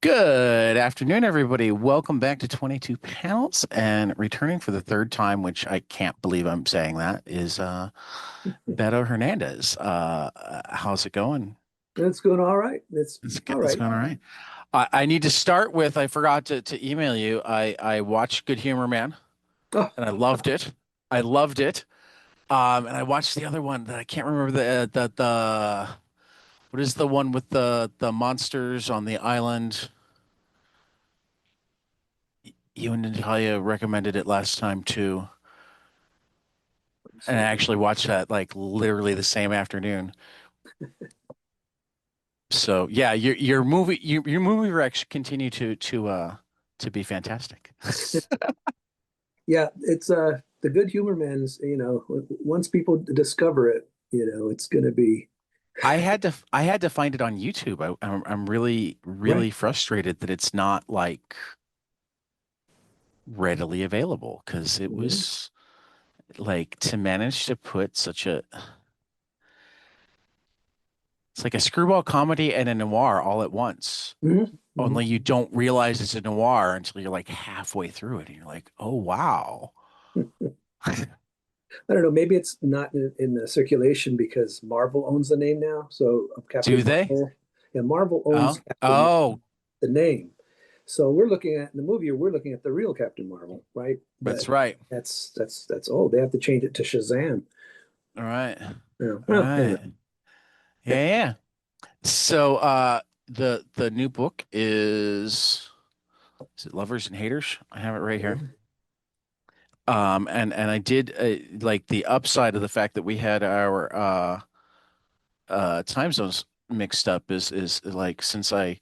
Good afternoon, everybody. Welcome back to 22 Panels. And returning for the third time, which I can't believe I'm saying that, is Beto Hernandez. How's it going? It's going all right. It's all It's right. going all right. I need to start with, I forgot to email you. I watched Good Humor Man Oh, and I loved it. I loved it. And I watched the other one that I can't remember the what is the one with the monsters on the island? You and Natalia recommended it last time too. And I so actually watched that like literally the same afternoon. So yeah, your movie recs continue to be fantastic. yeah, it's the Good Humor Man's. Once people discover it, it's going to be I had to find it on YouTube. I'm really right. really frustrated that it's not like readily available because it Yeah. was like to manage to put such a it's like a screwball comedy and a noir all at once. Mhm, Only mhm. you don't realize it's a noir until you're like halfway through it and you're like, "Oh wow." I don't know. Maybe it's not in the circulation because Marvel owns the name now. So Captain Do they? Marvel, yeah, Marvel owns Oh, Captain Marvel, oh, the name. So we're looking at in the movie. We're looking at the real Captain Marvel, right? But that's right. that's old. They have to change it to Shazam. All right. Yeah. All Well, anyway. right. Yeah, yeah. So the new book is it Lovers and Haters? I have it right here. And I did like the upside of the fact that we had our time zones mixed up is like since I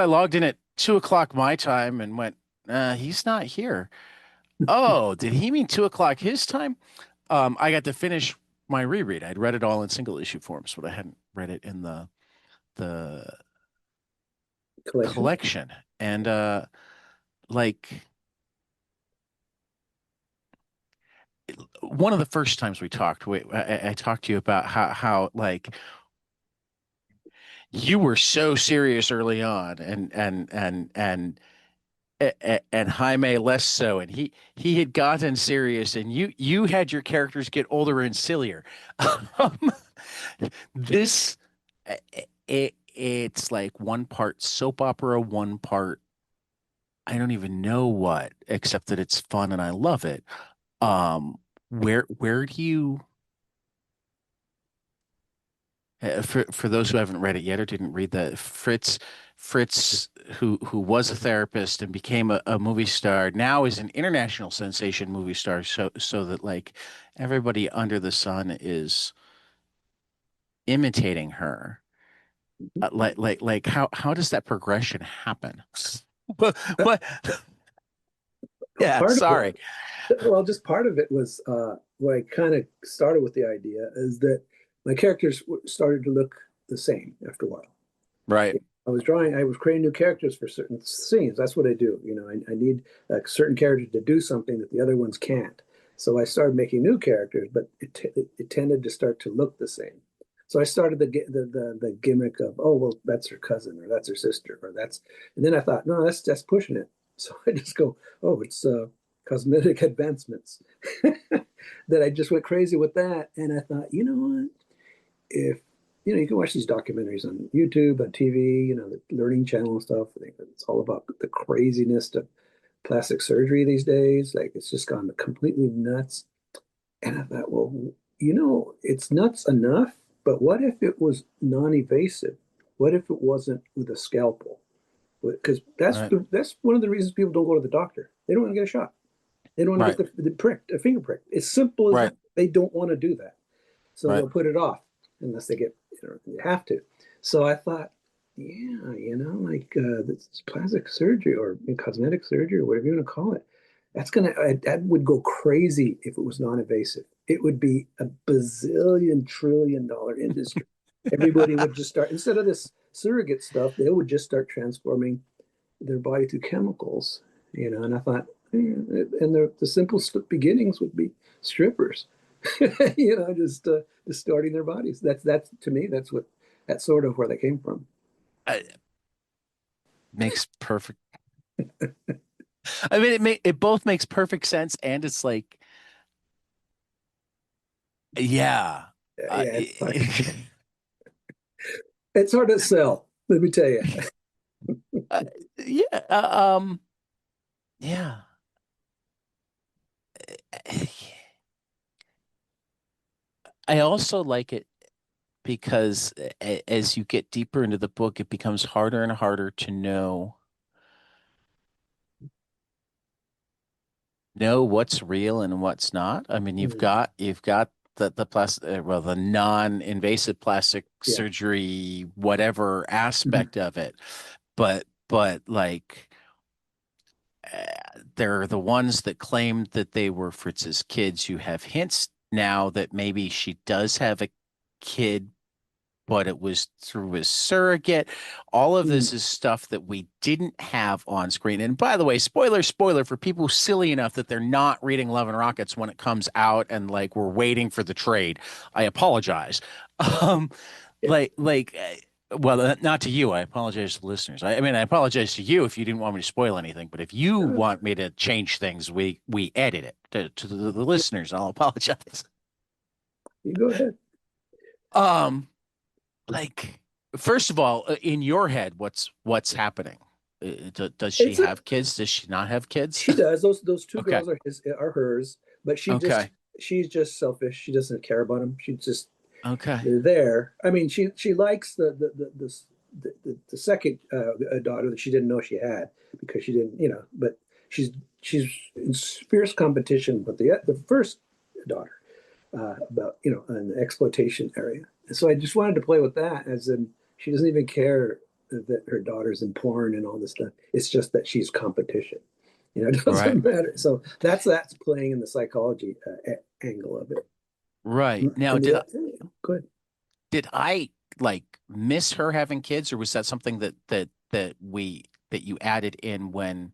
logged in at 2 o'clock my time and went, he's not here. Oh, did he mean 2 o'clock his time? I got to finish my reread. I'd read it all in single issue forms, but I hadn't read it in the Collection. collection. And like one of the first times we talked, I talked to you about how like you were so serious early on, and Jaime less so, and he had gotten serious, and you had your characters get older and sillier. Um, this it's like one part soap opera, one part I don't even know what, except that it's fun and I love it. Where do you for those who haven't read it yet or didn't read that Fritz who was a therapist and became a movie star now is an international sensation movie star so that like everybody under the sun is imitating her. Like how does that progression happen? What, what? Yeah, Part of it, sorry. well, just part of it was what I kind of started with the idea is that my characters started to look the same after a while. Right. I was creating new characters for certain scenes. That's what I do. I need certain characters to do something that the other ones can't. So I started making new characters, but it tended to start to look the same. So I started the gimmick of, oh well, that's her cousin or that's her sister or that's, and then I thought, no, that's pushing it. So I just go, oh, it's cosmetic advancements. That I just went crazy with that, and I thought, you know what, if you can watch these documentaries on YouTube, on TV, the Learning Channel and stuff. I think it's all about the craziness of plastic surgery these days. Like it's just gone completely nuts. And I thought, well, it's nuts enough, but what if it was non-invasive? What if it wasn't with a scalpel? Because Right. that's one of the reasons people don't go to the doctor. They don't want to get a shot. They don't want to Right. get the prick, a finger prick. It's simple as that. Right. They don't want to do that. So Right. they'll put it off unless they get, you have to. So I thought, yeah, like this plastic surgery or cosmetic surgery or whatever you want to call it, that would go crazy if it was non-invasive. It would be a bazillion trillion dollar industry. Everybody would just start, instead of this surrogate stuff, they would just start transforming their body through chemicals, and I thought, and the simple beginnings would be strippers, just distorting their bodies. That's to me, that's sort of where they came from. I, Makes perfect. I mean, it both makes perfect sense, and it's like, yeah, uh, Yeah, it's hard to sell. Let me tell you. uh, yeah, yeah. I also like it because as you get deeper into the book, it becomes harder and harder to know what's real and what's not. I mean, Mm, you've got the plastic, well, the non-invasive plastic yeah. surgery, whatever Mhm. aspect of it, but like they're the ones that claimed that they were Fritz's kids. You have hints now that maybe she does have a kid, but it was through a surrogate. All of Mm, this is stuff that we didn't have on screen. And by the way, spoiler for people silly enough that they're not reading Love and Rockets when it comes out and like we're waiting for the trade. I apologize. Um, yeah. well, not to you. I apologize to the listeners. I mean, I apologize to you if you didn't want me to spoil anything, but if you No, want me to change things, we edit it to the listeners. I'll apologize. you go ahead. Um, like first of all, in your head, what's happening? Does she It's a have kids? Does she not have kids? She does. Those two Okay. girls are hers, but Okay. she's just selfish. She doesn't care about them. She just Okay. they're there. I mean, she likes the second daughter that she didn't know she had because she didn't, but she's she's in fierce competition with the first daughter about an exploitation area. And so I just wanted to play with that, as in she doesn't even care that her daughter's in porn and all this stuff. It's just that she's competition. It Right. doesn't matter. So that's playing in the psychology angle of it. Right. Now, And good. did I like miss her having kids, or was that something that you added in when?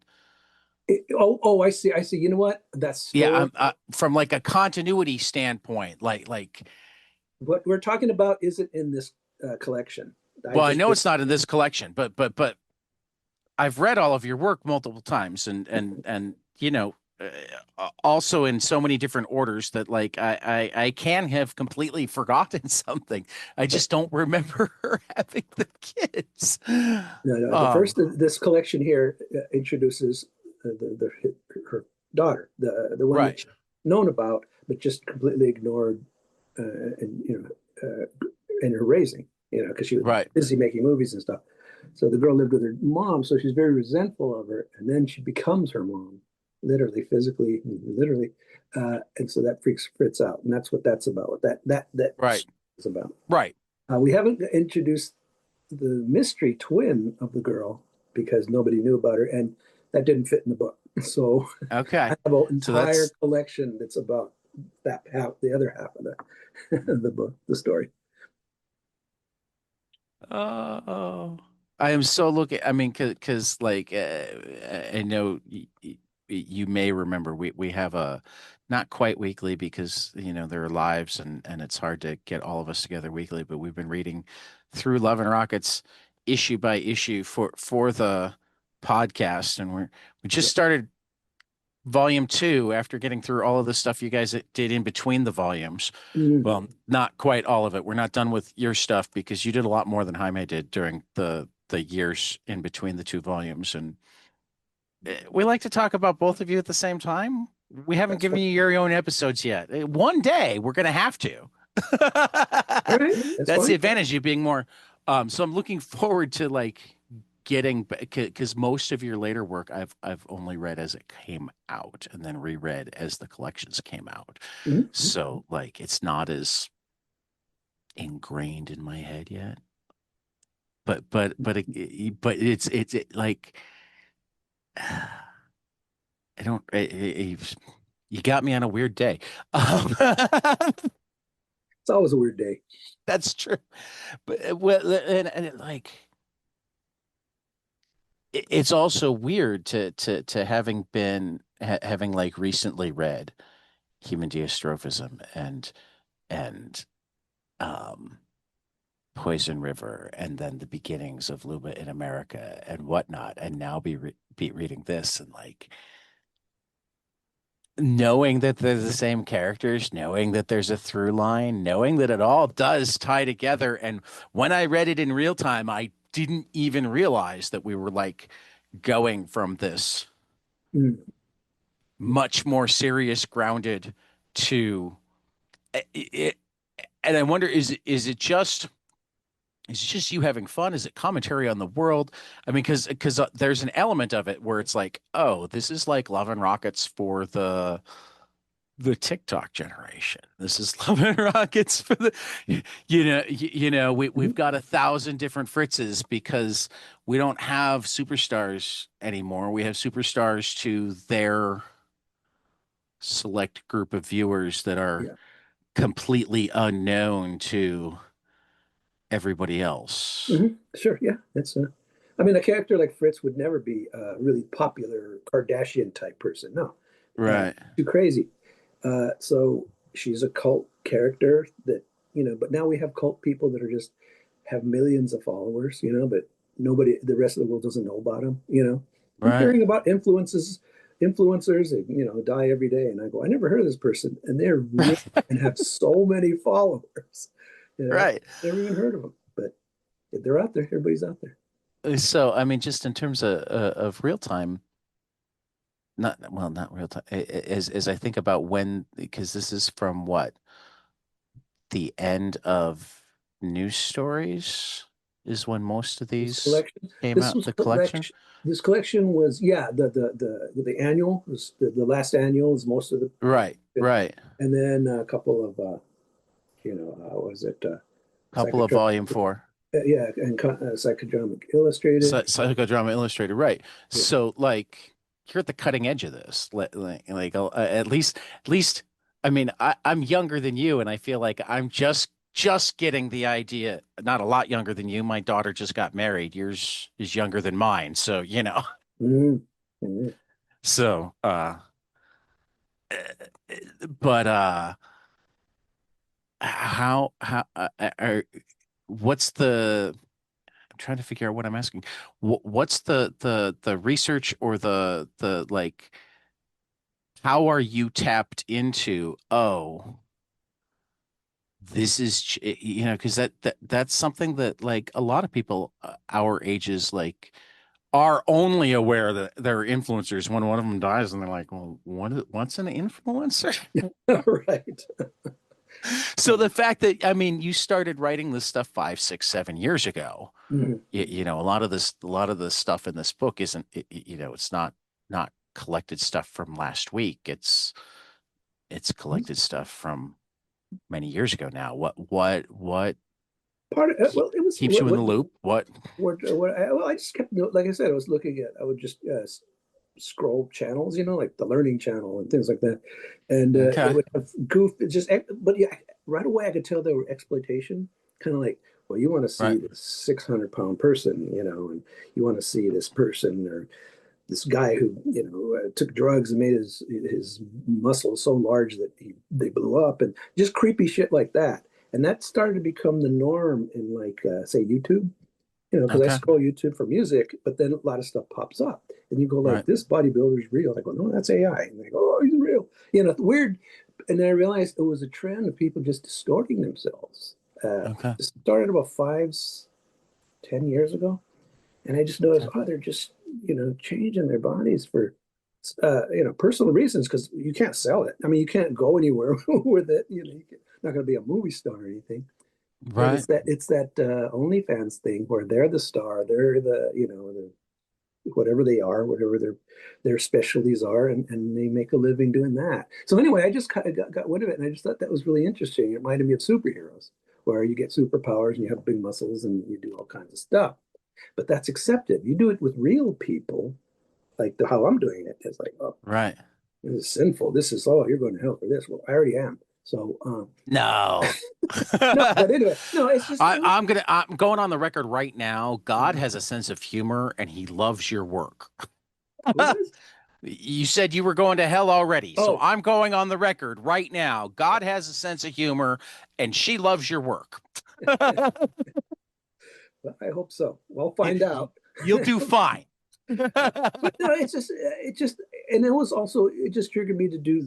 Oh, I see. I see. You know what? That Yeah, story, from like a continuity standpoint, like. what we're talking about isn't in this collection. I Well, I just know did. it's not in this collection, but I've read all of your work multiple times, and also in so many different orders that like I can have completely forgotten something. I just don't remember her having the kids. No, no. The Um, first this collection here introduces her daughter, the one that right, she's known about, but just completely ignored, and in her raising, because she was right, busy making movies and stuff. So the girl lived with her mom, so she's very resentful of her, and then she becomes her mom, literally, physically, literally, and so that freaks Fritz out, and that's what that's about. That right, is about. right. We haven't introduced the mystery twin of the girl because nobody knew about her, and that didn't fit in the book. So I Okay, have an so entire that's collection that's about that half, the other half of the book, the story. oh, I am so looking. I mean, because like I know you may remember we have a not quite weekly because there are lives and it's hard to get all of us together weekly, but we've been reading through Love and Rockets issue by issue for the podcast, and we just Yeah. started volume two after getting through all of the stuff you guys did in between the volumes. Mm. Well, not quite all of it. We're not done with your stuff because you did a lot more than Jaime did during the years in between the two volumes. And we like to talk about both of you at the same time. We haven't That's given fun. you your own episodes yet. One day we're going to have to. All right, that's That's the fine. advantage of being more. So I'm looking forward to like getting because most of your later work I've only read as it came out and then reread as the collections came out. Mm-hmm. So like it's not as ingrained in my head yet. But like I don't you got me on a weird day. Um, It's always a weird day. that's true. But well, and like it's also weird to having been having like recently read Human Dystrophism and um Poison River, and then the beginnings of Luma in America and whatnot, and now be reading this and like knowing that they're the same characters, knowing that there's a through line, knowing that it all does tie together. And when I read it in real time, I didn't even realize that we were like going from this Mm. much more serious, grounded to it. And I wonder, is it just you having fun? Is it commentary on the world? I mean, because there's an element of it where it's like, oh, this is like Love and Rockets for the TikTok generation. This is Love and Rockets for the, we've Mhm. got 1,000 different Fritzes because we don't have superstars anymore. We have superstars to their select group of viewers that are Yeah. completely unknown to everybody else. Sure. Yeah. That's. I mean, a character like Fritz would never be a really popular Kardashian type person. No, Right. too crazy. So she's a cult character that, but now we have cult people that are just have millions of followers, but nobody, the rest of the world doesn't know about them. I'm Right. hearing about influencers that, die every day. And I go, I never heard of this person. And they're rich and have so many followers. Right. Never even heard of them. But they're out there. Everybody's out there. So, I mean, just in terms of real time, not real time, as I think about when, because this is from what, the end of news stories is when most of This these collection, came this out, was the collection. collection. This collection was, yeah, the annual was the last annual is most of the, Right. Right. and then a couple of what was it, Couple of psychodrama, volume four. yeah, and psychodrama illustrated. Psychodrama Illustrated, right? Yeah. So, like, you're at the cutting edge of this. At least, I mean, I'm younger than you, and I feel like I'm just getting the idea. Not a lot younger than you. My daughter just got married. Yours is younger than mine, so Mhm. Mhm. So, but how what's the I'm trying to figure out what I'm asking. What's the research or the like? How are you tapped into? Oh, this is because that's something that like a lot of people our ages like are only aware that they're influencers when one of them dies, and they're like, well, what's an influencer? Right. So the fact that I mean, you started writing this stuff 5, 6, 7 years ago. Mhm. A lot of the stuff in this book isn't, it's not collected stuff from last week. It's collected stuff from many years ago now. What Part of well, it was keeps you in the loop? What? well, I just kept, like I said, I would just scroll channels, like the Learning Channel and things like that, and it Okay. would have but yeah, right away I could tell there were exploitation, kind of like, well, you want to see Right. this 600-pound person, and you want to see this person or this guy who took drugs and made his muscles so large that they blew up, and just creepy shit like that. And that started to become the norm in, like, say, YouTube, because I Okay. scroll YouTube for music, but then a lot of stuff pops up, and you go like, Right. "This bodybuilder's real." I go, "No, that's AI." And they go, "Oh, he's real." It's weird. And then I realized it was a trend of people just distorting themselves. Okay. It started about 5, 10 years ago, and I just noticed, Okay. oh, they're just changing their bodies for personal reasons, because you can't sell it. I mean, you can't go anywhere with it. You're not going to be a movie star or anything. And Right. it's that OnlyFans thing where they're the star, they're the whatever they are, whatever their specialties are, and they make a living doing that. So anyway, I just kind of got wind of it, and I just thought that was really interesting. It reminded me of superheroes, where you get superpowers and you have big muscles and you do all kinds of stuff. But that's accepted. You do it with real people, like how I'm doing it. It's like, oh, Right. this is sinful. This is, oh, you're going to hell for this. Well, I already am. So No. no, but anyway, no, it's just I'm going on the record right now. God Mhm. has a sense of humor and he loves your work. Who does? You said you were going to hell already. So Oh, I'm going on the record right now. God has a sense of humor and she loves your work. Well, I hope so. We'll find You, out. you'll do fine. But no, it just, and it was also, it just triggered me to do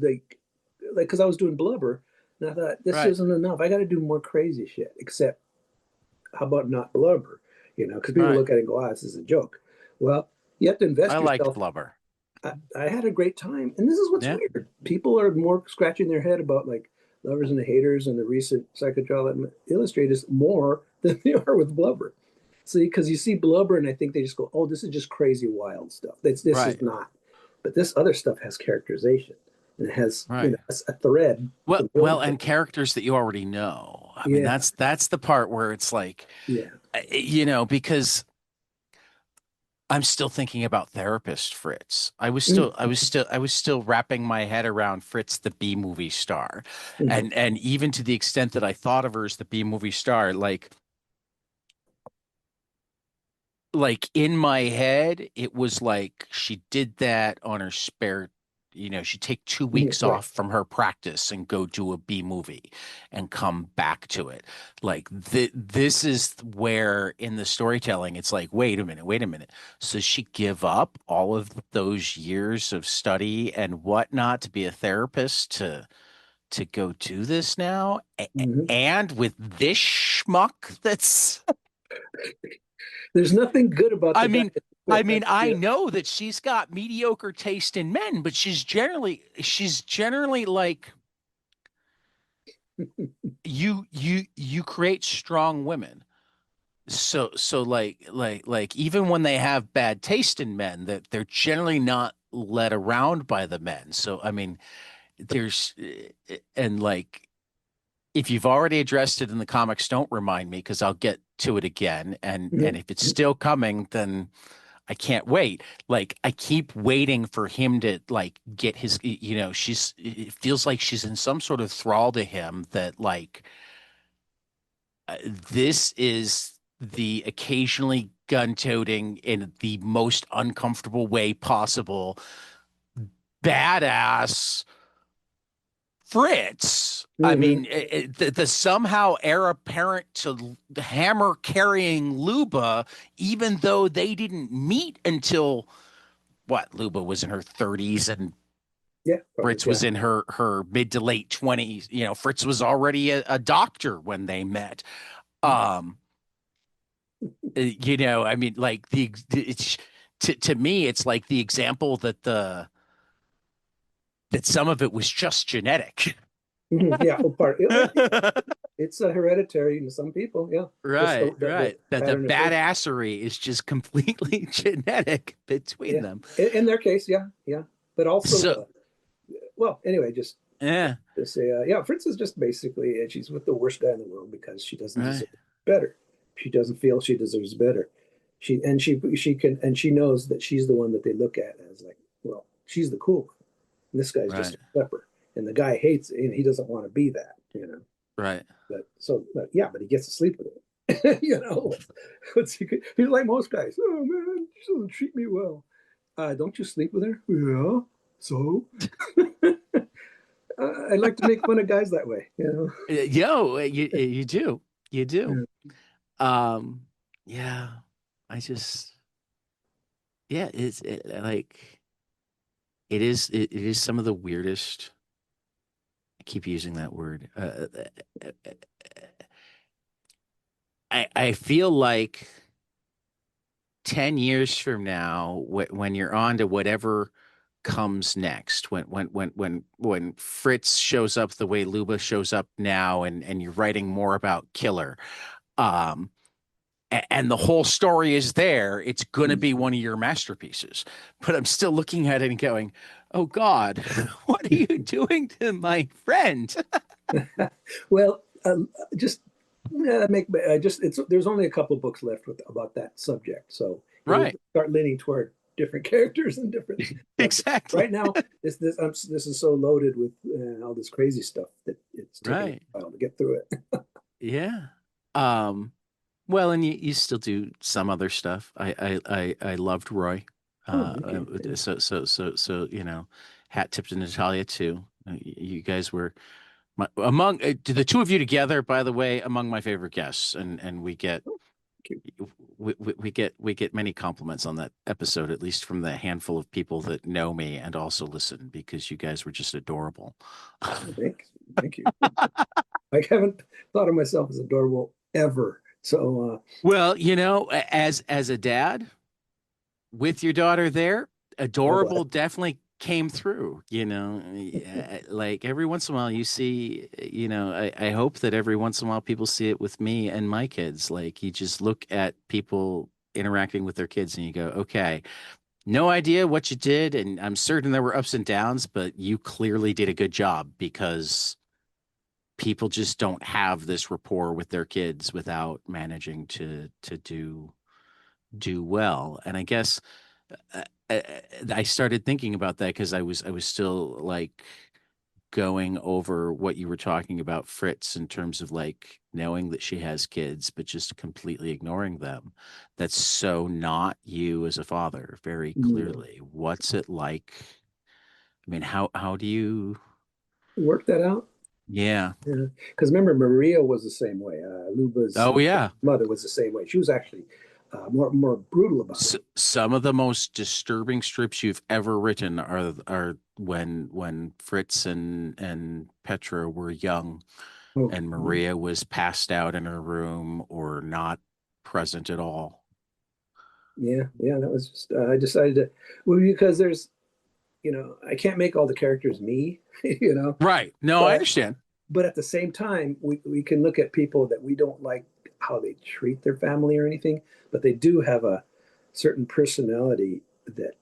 because I was doing blubber, and I thought this Right, isn't enough. I got to do more crazy shit. Except, how about not blubber? Because people right. look at it and go, "Ah, this is a joke." Well, you have to I invest liked yourself. Blubber. I had a great time, and this is what's Yeah, weird. People are more scratching their head about like lovers and the haters and the recent psychodrama illustrators more than they are with blubber. See, because you see blubber, and I think they just go, "Oh, this is just crazy wild stuff." This is right, not, but this other stuff has characterization and it has right. a thread Well, to build and from. characters that you already know. I mean, Yeah, that's the part where it's like, yeah, because I'm still thinking about therapist Fritz. mm, I was still wrapping my head around Fritz, the B movie star. mhm, And even to the extent that I thought of her as the B movie star, like in my head, it was like she did that on her spare, she'd take 2 weeks right. off from her practice and go do a B movie and come back to it. Like this is where in the storytelling, it's like, wait a minute, wait a minute. So she give up all of those years of study and whatnot to be a therapist to go do this now? Mhm. And with this schmuck that's There's nothing good about I the guy mean, that quit. That's I the know that she's got mediocre taste in men, but she's generally like you create strong women. So like even when they have bad taste in men, that they're generally not led around by the men. So I mean, there's and like if you've already addressed it in the comics, don't remind me because I'll get to it again. And Mhm. if it's still coming, then I can't wait. Like I keep waiting for him to like get his, it feels like she's in some sort of thrall to him that like this is the occasionally gun-toting in the most uncomfortable way possible badass Fritz. I Mhm. mean, the somehow heir apparent to hammer carrying Luba, even though they didn't meet until what Luba was in her 30s and Yeah, probably. Fritz was Yeah. in her mid to late 20s. Fritz was already a doctor when they met. Um, I mean, like it's to me, it's like the example that some of it was just genetic. Mhm. Yeah. Oh, it's a hereditary in some people. Yeah. Just Right, the right. That the pattern of thinking. badassery is just completely genetic between Yeah. them. In their case, yeah, yeah. But also, So, well, anyway, just yeah, to say, yeah, Fritz is just basically, she's with the worst guy in the world because she doesn't right, deserve better. She doesn't feel she deserves better. She knows that she's the one that they look at as like, well, she's the cool one. And this guy's just right, a stepper, and the guy hates it, and he doesn't want to be that. right. But yeah, but he gets to sleep with it. He's like most guys. Oh man, she doesn't treat me well. Don't you sleep with her? Yeah. So I like to make fun of guys that way. Yo, you do, you do. Yeah. Um, yeah, I just, yeah, like it is some of the weirdest. I keep using that word. I feel like 10 years from now, when you're on to whatever comes next, when Fritz shows up the way Luba shows up now, and you're writing more about Killer, um, and the whole story is there, it's going to be one of your masterpieces. But I'm still looking at it and going, "Oh God, what are you doing to my friend?" Well, just make just it's there's only a couple of books left about that subject, so it'll Right, start leaning toward different characters and different stuff. exactly. Right now, this is so loaded with all this crazy stuff that it's taken Right, a while to get through it. yeah. Um, Well, and you still do some other stuff. I loved Roy. Oh, thank you. Yeah. So hat tip to Natalia too. You guys were among the two of you together, by the way, among my favorite guests, and we get Thank you. We get many compliments on that episode, at least from the handful of people that know me and also listen, because you guys were just adorable. Thanks. Thank you. I haven't thought of myself as adorable ever. So, Well, as a dad with your daughter there, oh, adorable but definitely came through. Like every once in a while you see, I hope that every once in a while people see it with me and my kids. Like you just look at people interacting with their kids and you go, okay, no idea what you did, and I'm certain there were ups and downs, but you clearly did a good job because people just don't have this rapport with their kids without managing to do well. And I guess uh, uh, I started thinking about that because I was still like going over what you were talking about Fritz in terms of like knowing that she has kids but just completely ignoring them. That's so not you as a father, very no, clearly. What's it like? I mean, how do you? work that out. Yeah. Yeah, because remember, Maria was the same way. Luba's Oh yeah. mother was the same way. She was actually more brutal about it. Some of the most disturbing strips you've ever written are when Fritz and Petra were young Oh, and Maria was passed out in her room or not present at all. yeah, yeah. That was just I decided to well because there's I can't make all the characters me, Right. No, I but understand. at the same time we can look at people that we don't like how they treat their family or anything, but they do have a certain personality that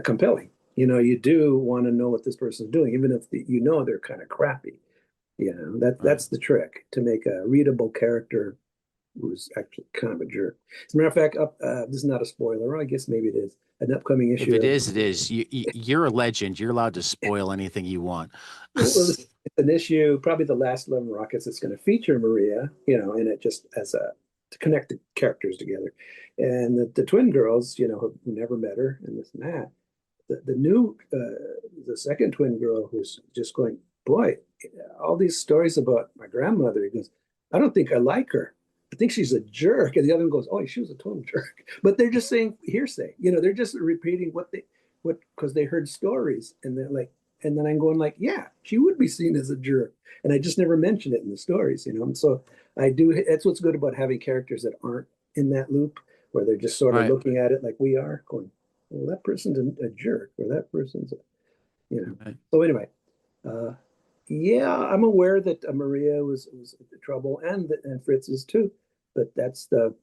compelling. You do want to know what this person's doing, even if they're kind of crappy. Right. That's the trick to make a readable character who's actually kind of a jerk. As a matter of fact, this is not a spoiler. I guess maybe it is an upcoming If issue it of. is, it is. You're a legend. You're allowed to spoil anything you want. Well, it's an issue, probably the last 11 Rockets that's going to feature Maria, in it just as to connect the characters together. And the twin girls, who never met her and this and that. The second twin girl who's just going, boy, all these stories about my grandmother. He goes, I don't think I like her. I think she's a jerk. And the other one goes, oh, she was a total jerk. But they're just saying hearsay. They're just repeating because they heard stories. And they're like, and then I'm going like, yeah, she would be seen as a jerk. And I just never mentioned it in the stories. And so I do, that's what's good about having characters that aren't in that loop, where they're just sort of Right. looking at it like we are, going, well, that person's a jerk, or that person's, you know. Right. So anyway, uh, yeah, I'm aware that Maria was in trouble, and Fritz is too, but that's the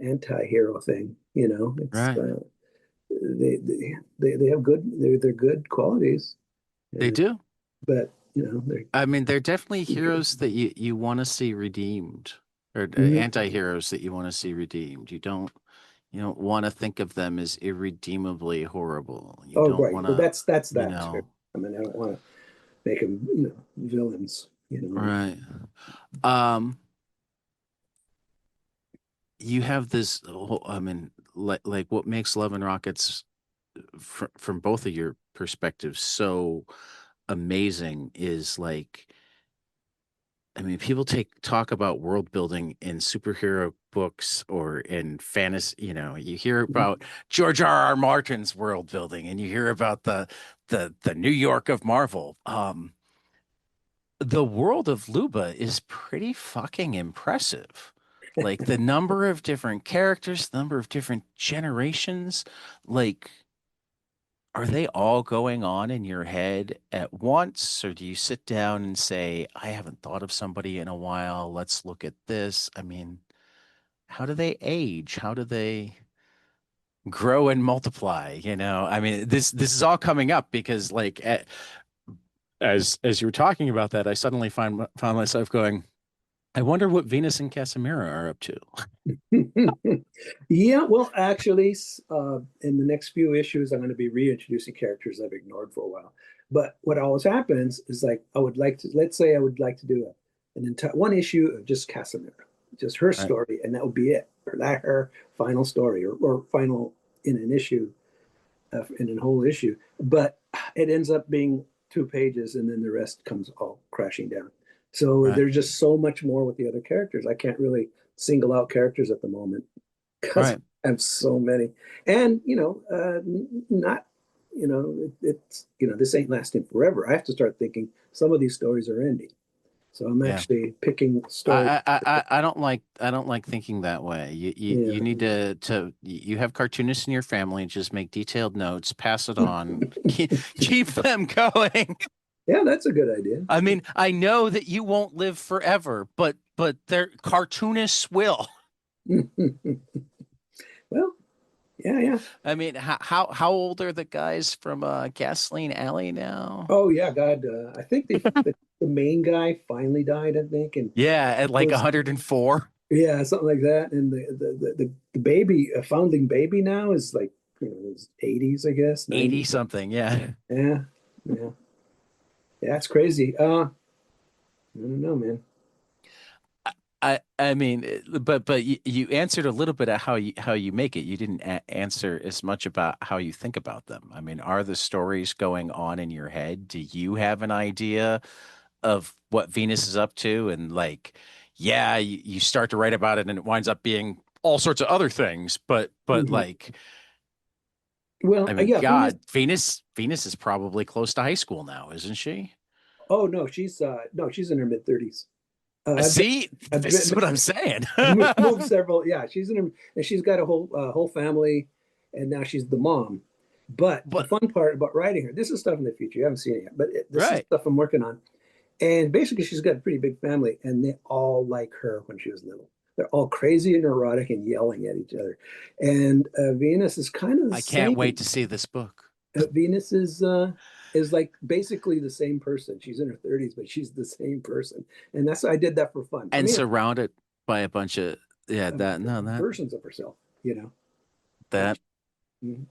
anti-hero thing. It's Right. they have they're good qualities, They and, do. but they're I mean, they're definitely heroes that you want to see redeemed, or mhm. anti-heroes that you want to see redeemed. You don't want to think of them as irredeemably horrible. You Oh, don't right. want Well, to, that's you that too. know, I mean, I don't want to make them villains. right. Um, you have this whole, I mean, like what makes Love and Rockets from both of your perspectives so amazing is like, I mean, people talk about world building in superhero books or in fantasy. You hear about George R. R. Martin's world building, and you hear about the New York of Marvel. The world of Luba is pretty fucking impressive. Like the number of different characters, the number of different generations, like are they all going on in your head at once, or do you sit down and say, I haven't thought of somebody in a while. Let's look at this. I mean, how do they age? How do they grow and multiply? I mean, this is all coming up because like as you were talking about that, I suddenly found myself going, I wonder what Venus and Casimira are up to. Yeah, well, actually, in the next few issues, I'm going to be reintroducing characters I've ignored for a while. But what always happens is like I would like to, let's say I would like to do an entire one issue of just Casimira, just her Right, story, and that would be it, or that her final story, or final in an issue, in a whole issue. But it ends up being 2 pages, and then the rest comes all crashing down. So right, there's just so much more with the other characters. I can't really single out characters at the moment because Right. I have so many. And, not, it's, this ain't lasting forever. I have to start thinking some of these stories are ending. So I'm Yeah. actually picking stories. I don't like thinking that way. You Yeah. need you have cartoonists in your family, just make detailed notes, pass it on, keep them going. Yeah, that's a good idea. I mean, I know that you won't live forever, but their cartoonists will. Well, yeah, yeah. I mean, how old are the guys from Gasoline Alley now? Oh yeah, God. I think the main guy finally died, I think, and Yeah, at like was 104, yeah, something like that. And the baby, a founding baby now is like his 80s, I guess, 80 90s. something. Yeah. Yeah, yeah, yeah. It's crazy. I don't know, man. I mean, but you answered a little bit of how you make it. You didn't answer as much about how you think about them. I mean, are the stories going on in your head? Do you have an idea of what Venus is up to? And like, yeah, you start to write about it, and it winds up being all sorts of other things. But Mhm. like, I Well, mean, yeah, Venus. God, Venus is probably close to high school now, isn't she? Oh no, she's no, she's in her mid 30s. I've been, See, I've this is been, what I'm saying. I've moved several. Yeah, she's in her, and she's got a whole family, and now she's the mom. But the But fun part about writing her, this is stuff in the future. You haven't seen it yet, but this is right. stuff I'm working on. And basically, she's got a pretty big family, and they all like her when she was little. They're all crazy and neurotic and yelling at each other. And Venus is kind of the I can't wait same. to see this book. Venus is like basically the same person. She's in her 30s, but she's the same person. And that's I did that for fun. I And mean, surrounded by a bunch of yeah, that no, versions of herself, you know. And that she,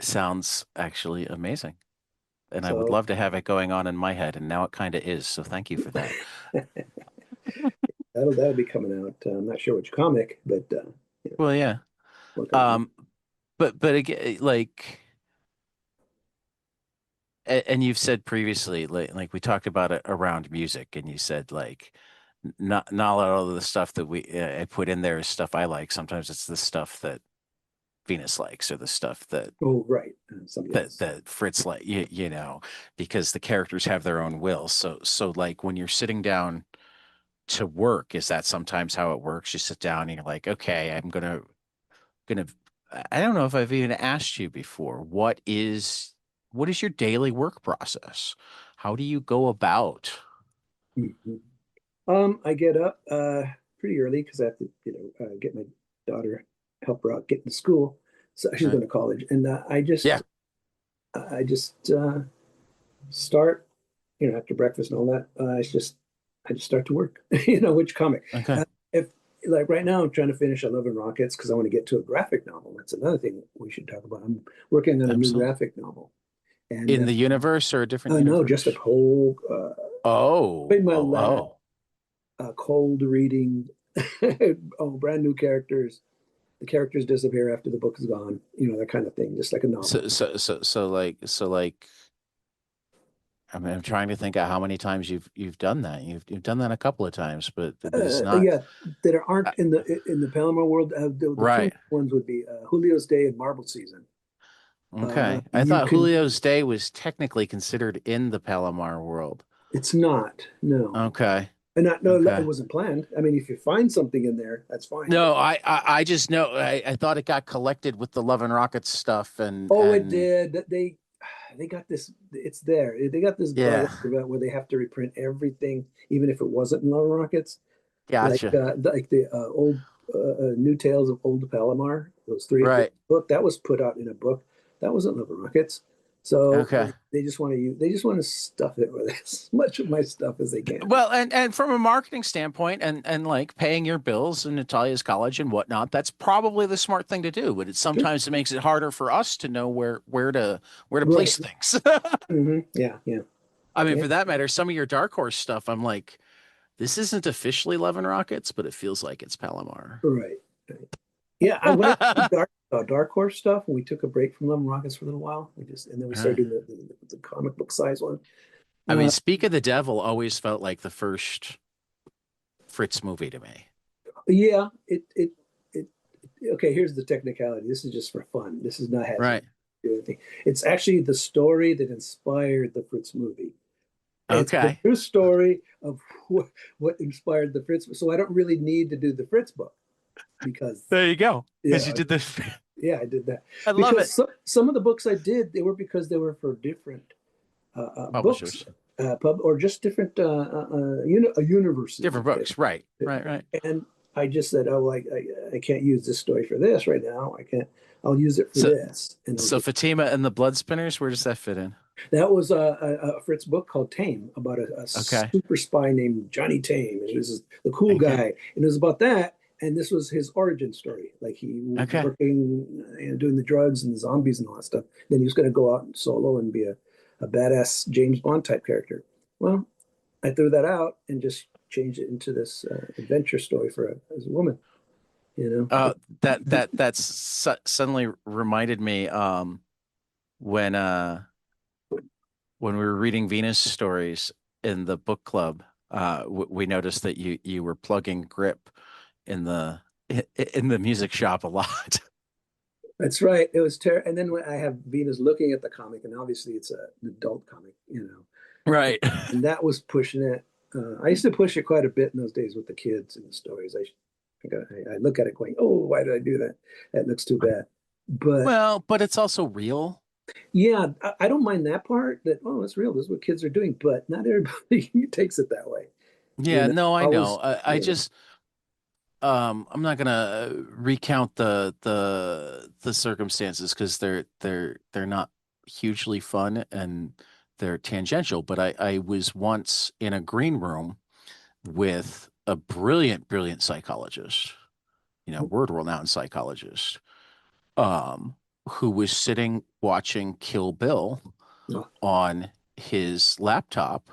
sounds actually amazing. And I would so love to have it going on in my head, and now it kind of is. So thank you for that. that'll be coming out. I'm not sure which comic, but Well, yeah. working on Um, but again, like, and you've said previously, like we talked about it around music, and you said like, not all of the stuff that we I put in there is stuff I like. Sometimes it's the stuff that Venus likes, or the stuff oh right, somebody else. that Fritz like, because the characters have their own will. So like when you're sitting down to work, is that sometimes how it works? You sit down and you're like, okay, I'm gonna I don't know if I've even asked you before. What is your daily work process? How do you go about? Mhm. I get up pretty early because I have to, get my daughter, help her out, get to school. So she's Right. going to college, and Yeah. I just start, after breakfast and all that. I just start to work. Which comic? Okay. If like right now, I'm trying to finish 11 Rockets because I want to get to a graphic novel. That's another thing we should talk about. I'm working on a new Absolutely. graphic novel, and In the universe or a different no, just a universe? whole in Oh, my oh, lab, oh. cold reading, oh, brand new characters. The characters disappear after the book is gone. That kind of thing, just like a novel. So like I mean, I'm trying to think of how many times you've done that. You've done that a couple of times, but it's not Yeah, that uh, aren't in the Palomar world. The two right. ones would be Julio's Day and Marble Season. Okay. I You thought can. Julio's Day was technically considered in the Palomar world. It's not. No, Okay. and not. No, it Okay. wasn't planned. I mean, if you find something in there, that's fine. But No, I just know I thought it got collected with the Love and Rockets stuff oh, it and did. That they got this. It's there. They got this bug yeah, where they have to reprint everything, even if it wasn't in Love Rockets. gotcha. Like the old New Tales of Old Palomar, those three the Right. book that was put out in a book that wasn't Liver Rockets. So Okay. they just want to use they just want to stuff it with as much of my stuff as they can. Well, and from a marketing standpoint and like paying your bills in Natalia's college and whatnot, that's probably the smart thing to do. But Sure. sometimes it makes it harder for us to know where to Right. place things. Yeah, yeah, I mean, yeah. for that matter, some of your Dark Horse stuff, I'm like, this isn't officially Love and Rockets, but it feels like it's Palomar. Right. Right. Yeah, I when I did Dark Horse stuff, and we took a break from Lemon Rockets for a little while. And then we Right. started doing the comic book size one. I mean, Uh, Speak of the Devil always felt like the first Fritz movie to me. Yeah, it okay, here's the technicality. This is just for fun. This is not has Right. anything to do with anything. It's actually the story that inspired the Fritz movie. It's the Okay. true story of what inspired the Fritz. So I don't really need to do the Fritz book because, There you go. Because you yeah, did this. yeah, I did that. I love Because it. some of the books I did, they were because they were for different books, Publishers. or just different universes. Different books. Right. Right. Right. And I just said, oh, I can't use this story for this right now. I can't. I'll use it for So this, and it'll so just. Fatima and the Blood Spinners, where does that fit in? That was a Fritz book called Tame about a Okay. super spy named Johnny Tame, and he was the cool Okay. guy, and it was about that. And this was his origin story. Like he was Okay. working and doing the drugs and the zombies and all that stuff. Then he was going to go out solo and be a badass James Bond type character. Well, I threw that out and just changed it into this adventure story for as a woman. You Uh, that know, suddenly reminded me when when we were reading Venus stories in the book club, we noticed that you were plugging Grip in in the music shop a lot. that's right. It was terrible. And then when I have Venus looking at the comic, and obviously it's an adult comic, Right. and that was pushing it. I used to push it quite a bit in those days with the kids and the stories. I look at it going, "Oh, why did I do that? That looks too bad." But Well, but it's also real. yeah, I don't mind that part. That it's real. This is what kids are doing. But not everybody takes it that way. You Yeah, know, no, I know. always. I Yeah. just I'm not gonna recount the circumstances because they're not hugely fun and they're tangential, but I was once in a green room with a brilliant psychologist, world-renowned psychologist, um, who was sitting watching Kill Bill Oh, on his laptop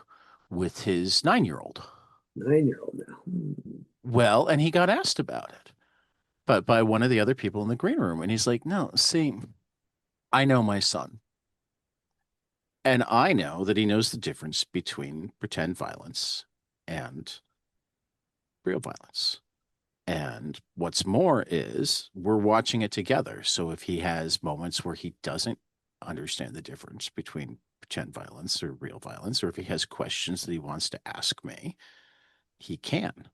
with his 9-year-old. 9-year-old now. Hmm. Well, and he got asked about it, but by one of the other people in the green room. And he's like, no, see, I know my son. And I know that he knows the difference between pretend violence and real violence. And what's more is we're watching it together. So if he has moments where he doesn't understand the difference between pretend violence or real violence, or if he has questions that he wants to ask me, he can.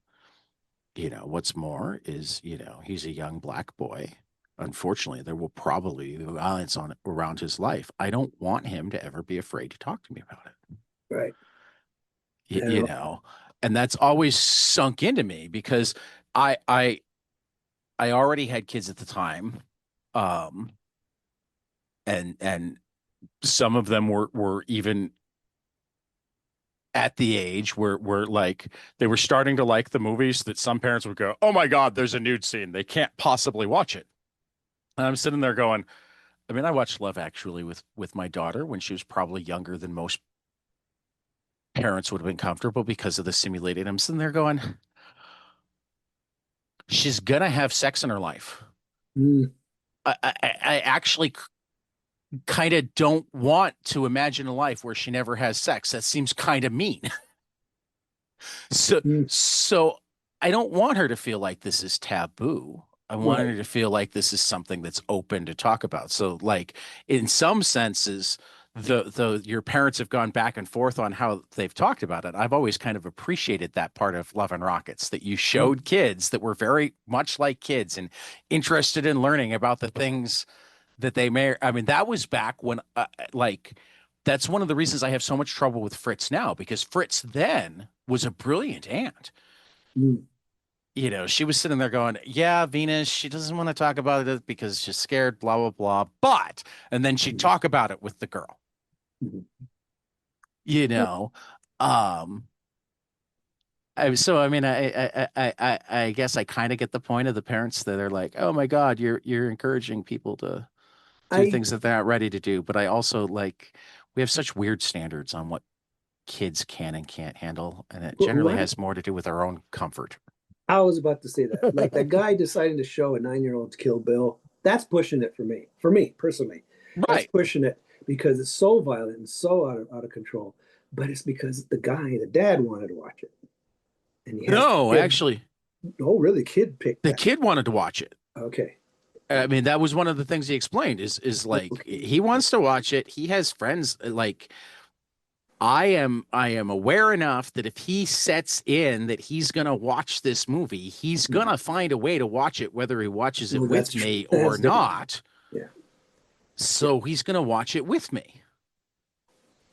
What's more is, he's a young black boy. Unfortunately, there will probably be violence on around his life. I don't want him to ever be afraid to talk to me about it. Right. You, And you know, and that's always sunk into me because I I I already had kids at the time. Um and some of them were even at the age where like they were starting to like the movies that some parents would go, "Oh my God, there's a nude scene. They can't possibly watch it." And I'm sitting there going, I mean, I watched Love Actually with my daughter when she was probably younger than most parents would have been comfortable because of the simulated. I'm sitting there going, she's gonna have sex in her life. mm, I actually kind of don't want to imagine a life where she never has sex. That seems kind of mean. So mm, so I don't want her to feel like this is taboo. I want right. her to feel like this is something that's open to talk about. So like in some senses, the your parents have gone back and forth on how they've talked about it. I've always kind of appreciated that part of Love and Rockets that you Oh, showed kids that were very much like kids and interested in learning about the things that they may. I mean, that was back when like that's one of the reasons I have so much trouble with Fritz now because Fritz then was a brilliant aunt. mm, She was sitting there going, "Yeah, Venus, she doesn't want to talk about it because she's scared, blah blah blah." But and then she'd mm, talk about it with the girl. mm. You know, um, so I mean, I guess I kind of get the point of the parents that are like, "Oh my God, you're encouraging people to do I things that they're not ready to do." But I also like we have such weird standards on what kids can and can't handle, and it generally what has more to do with our own comfort. I was about to say that. Like that guy deciding to show a 9-year-old's Kill Bill, that's pushing it for me. For me personally, that's Right. pushing it because it's so violent and so out of control. But it's because the dad wanted to watch it, and he has the No, kid. actually. Oh, really? Kid picked The that. kid wanted to watch it. Okay. I mean, that was one of the things he explained is like Okay. he wants to watch it. He has friends like I am aware enough that if he sets in that he's going to watch this movie, he's going Hmm. to find a way to watch it whether he watches it Well, that's with true. me or That's different. not. Yeah. Yeah. So he's going to watch it with me.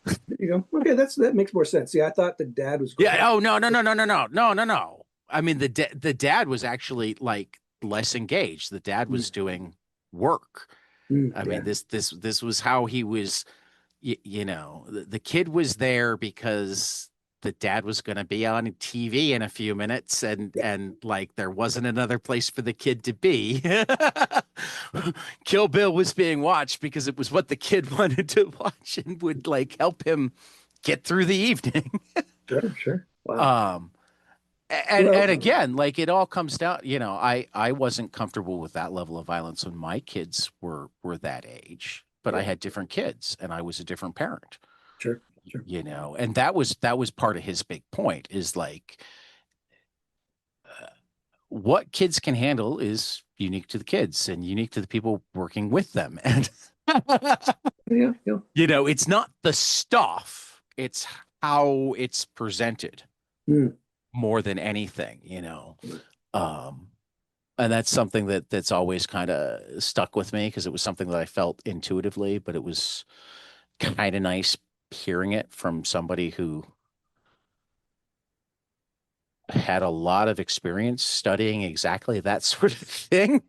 There you go. Okay, that makes more sense. See, I thought the dad was going. Yeah, oh no. I mean the dad was actually like less engaged. The dad was Mm, doing work. I mean yeah. this was how he was the kid was there because the dad was going to be on TV in a few minutes Yeah. and like there wasn't another place for the kid to be. Kill Bill was being watched because it was what the kid wanted to watch and would like help him get through the evening. Sure. Sure. Wow. Um and Well, again, like it all comes down, I wasn't comfortable with that level of violence when my kids were that age, but I yeah. had different kids and I was a different parent. Sure. Sure. And that was part of his big point is like what kids can handle is unique to the kids and unique to the people working with them. And Yeah. Yeah. it's not the stuff, it's how it's presented Mm. more than anything. Um and that's something that's always kind of stuck with me because it was something that I felt intuitively, but it was kind of nice hearing it from somebody who had a lot of experience studying exactly that sort of thing.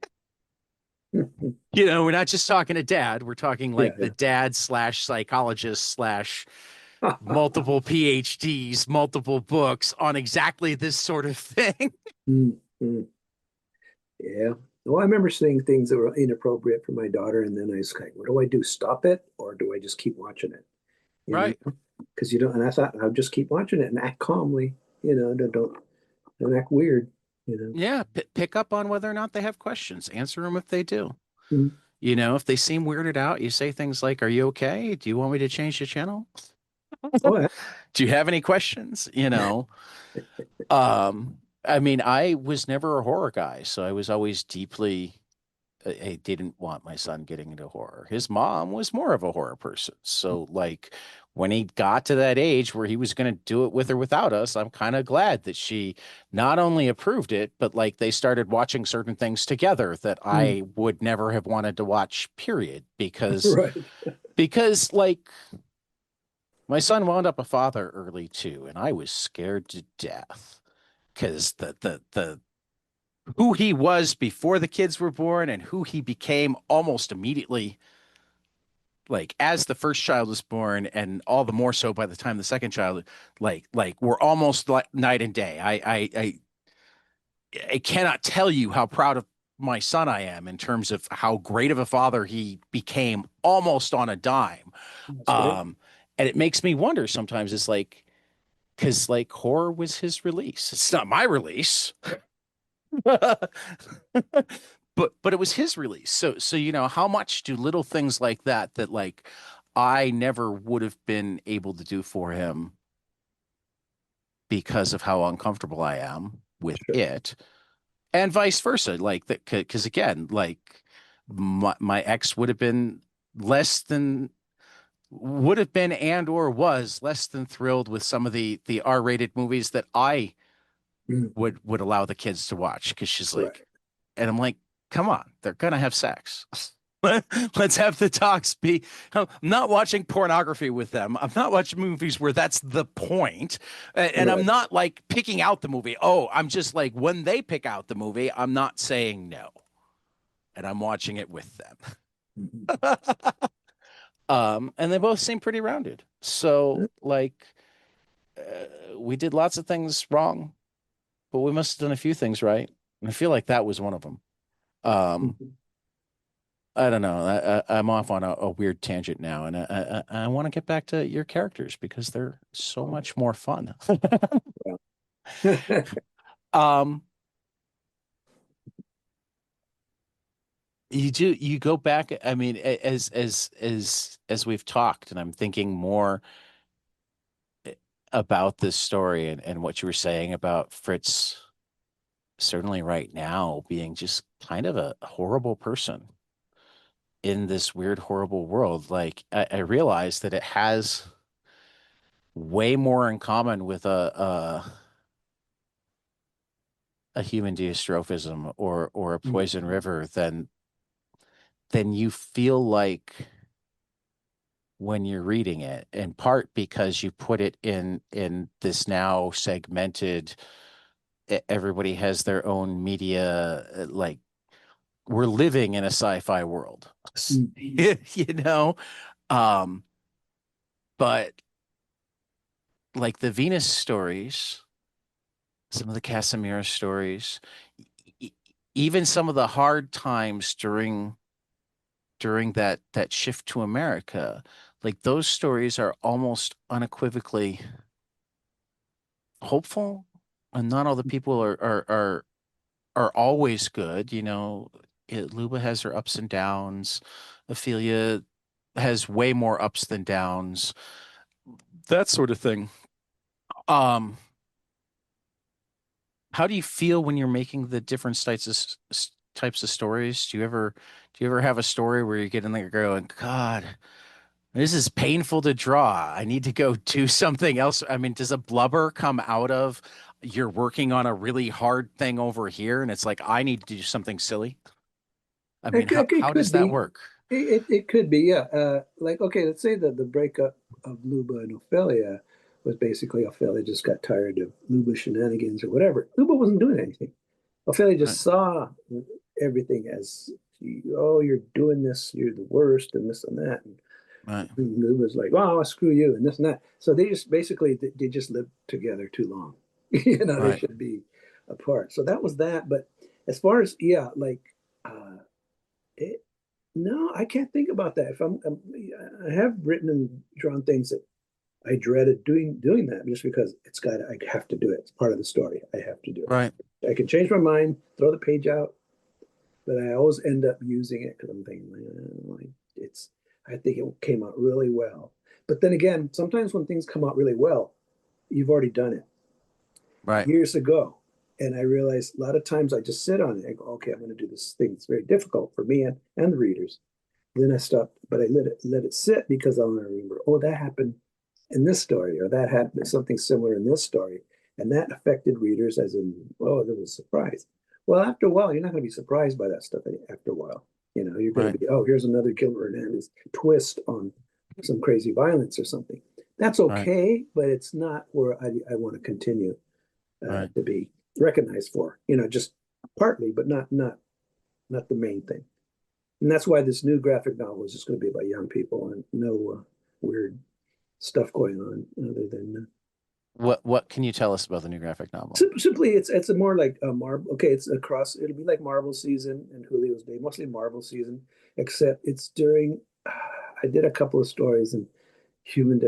We're not just talking to dad, we're talking Yeah. like the Yeah. dad slash psychologist slash multiple PhDs, multiple books on exactly this sort of thing. Mm, mm. Yeah. Well, I remember saying things that were inappropriate for my daughter, and then I was like, "What do I do? Stop it, or do I just keep watching it?" You Right. know, because you don't. And I thought I'll just keep watching it and act calmly. Don't act weird. You know. Yeah. Pick up on whether or not they have questions, answer them if they do. Mm. If they seem weirded out, you say things like, "Are you okay? Do you want me to change the channel? Oh, yeah. Do you have any questions?" I mean, I was never a horror guy, so I was always deeply I didn't want my son getting into horror. His mom was more of a horror person. So like when he got to that age where he was going to do it with or without us, I'm kind of glad that she not only approved it, but like they started watching certain things together that Mm. I would never have wanted to watch, period, because Right. because like my son wound up a father early too, and I was scared to death because the who he was before the kids were born and who he became almost immediately, like as the first child was born, and all the more so by the time the second child, like we're almost like night and day. I cannot tell you how proud of my son I am in terms of how great of a father he became almost on a dime. That's great. Um, and it makes me wonder sometimes. It's like because like horror was his release. It's not my release. But it was his release. So how much do little things like that like I never would have been able to do for him because of how uncomfortable I am with Sure. it, and vice versa. Like that, because again, like my ex would have been less than would have been and or was less than thrilled with some of the R-rated movies that I Mm. would allow the kids to watch because she's Right. like, and I'm like, come on, they're gonna have sex. Let's have the talks be. I'm not watching pornography with them. I'm not watching movies where that's the point. And I'm Right. not like picking out the movie. Oh, I'm just like when they pick out the movie, I'm not saying no. And I'm watching it with them. Mhm. And they both seem pretty rounded. So like we did lots of things wrong, but we must have done a few things right. And I feel like that was one of them. Um, Mhm. I don't know. I'm off on a weird tangent now, and I want to get back to your characters because they're so Oh, much more fun. well. um, you go back. I mean, as we've talked, and I'm thinking more about this story and what you were saying about Fritz certainly right now being just kind of a horrible person in this weird, horrible world. Like I realize that it has way more in common with a human dystrophism or a poison Mhm. river than you feel like when you're reading it, in part because you put it in this now segmented, everybody has their own media, like we're living in a sci-fi world. Mhm. You know? Um, but like the Venus stories, some of the Casimir stories, e- even some of the hard times during that shift to America, like those stories are almost unequivocally hopeful, and not all the people are always good. Luba has her ups and downs. Ophelia has way more ups than downs. That sort of thing. Um, how do you feel when you're making the different types of stories? Do you ever have a story where you get in there going, God, this is painful to draw. I need to go do something else. I mean, does a blubber come out of you're working on a really hard thing over here and it's like I need to do something silly? I mean, It how does could that be. work? It could be, yeah. Like, okay, let's say that the breakup of Luba and Ophelia was basically Ophelia just got tired of Luba's shenanigans or whatever. Luba wasn't doing anything. Ophelia Right, just saw everything as, oh, you're doing this, you're the worst, and this and that. And right, Luba's like, oh, screw you, and this and that. So they just basically they just lived together too long. They right, should be apart. So that was that. But as far as yeah, like. It, no, I can't think about that. If I have written and drawn things that I dreaded doing that just because I have to do it. It's part of the story. I have to do it. right, I can change my mind, throw the page out, but I always end up using it because I'm thinking, it's. I think it came out really well. But then again, sometimes when things come out really well, you've already done it right, years ago. And I realized a lot of times I just sit on it and go, okay, I'm going to do this thing. It's very difficult for me and the readers. Then I stopped, but I let it sit because I want to remember, oh, that happened in this story, or that happened something similar in this story. And that affected readers as in, oh, there was a surprise. Well, after a while, you're not going to be surprised by that stuff after a while. You're going right, to be, oh, here's another Gilbert Hernandez twist on some crazy violence or something. That's right, okay, but it's not where I want to continue right. to be recognized for, just partly, but not the main thing. And that's why this new graphic novel is just going to be about young people and no weird stuff going on other than What can you tell us about the new graphic novel? simply it's a more like a Marvel. Okay, it's across. It'll be like Marvel season and Julio's Day, mostly Marvel season, except it's during. I did a couple of stories in Human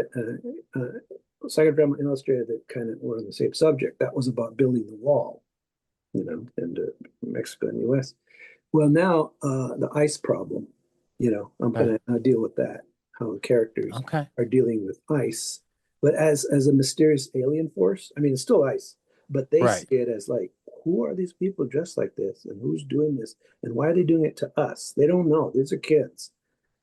Psychodrama Illustrated that kind of were on the same subject. That was about building the wall, and Mexico and U.S. Well, now the ice problem, I'm Okay, going to deal with that, how the characters okay, are dealing with ice, but as a mysterious alien force. I mean, it's still ice, but they see right, it as like, who are these people dressed like this, and who's doing this, and why are they doing it to us? They don't know. These are kids,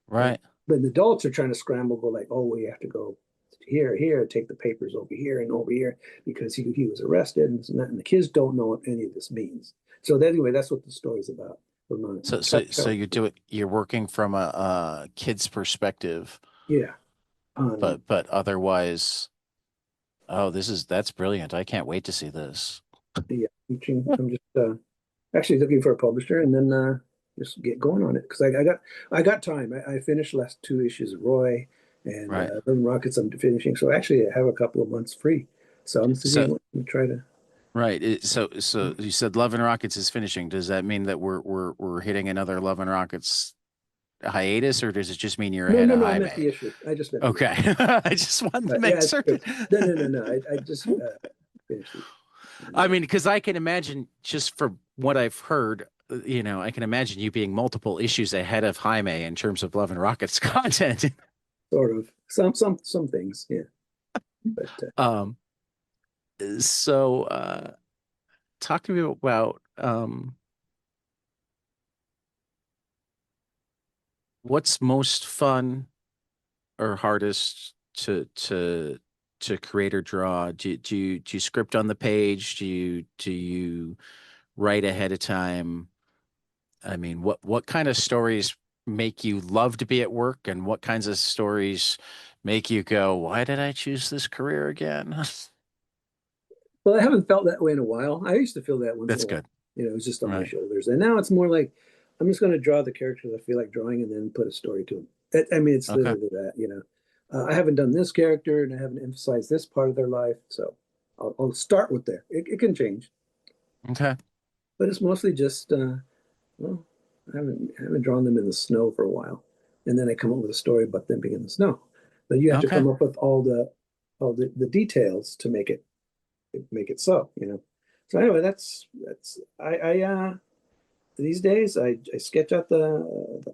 and right, but the adults are trying to scramble, go like, oh, we have to go here, take the papers over here and over here because he was arrested and the kids don't know what any of this means. So anyway, that's what the story's about. so you're working from a kid's perspective, Yeah, on but otherwise, oh, that's brilliant. I can't wait to see this. yeah, I'm just actually looking for a publisher and then just get going on it because I got time. I finished last two issues of Roy and Right. Living Rockets. I'm finishing, so actually I have a couple of months free. So I'm So thinking, let me try to. right. So you said Love and Rockets is finishing. Does that mean that we're hitting another Love and Rockets hiatus, or does it just mean you're No, ahead no, of no. I meant Jaime? the issue. I just meant the issue. Okay. I just wanted to But yeah, make it's certain. true. No, no, no, no. I just finished it. And, I mean, because I can imagine just from what I've heard, I can imagine you being multiple issues ahead of Jaime in terms of Love and Rockets content. sort of some things, yeah. But Um, so talk to me about what's most fun or hardest to create or draw? Do you script on the page? Do you write ahead of time? I mean, what kind of stories make you love to be at work, and what kinds of stories make you go, "Why did I choose this career again?" Well, I haven't felt that way in a while. I used to feel that once in a That's while. good. You know, it was just on my Right. shoulders. And now it's more like I'm just going to draw the characters I feel like drawing and then put a story to them. I mean, it's Okay. literally that, you know. I haven't done this character and I haven't emphasized this part of their life. So I'll start with there. It can change, Okay. but it's mostly just, well, I haven't drawn them in the snow for a while. And then I come up with a story about them being in the snow. But you have to Okay. come up with all the details to make it so, you know. So anyway, that's I these days I sketch out the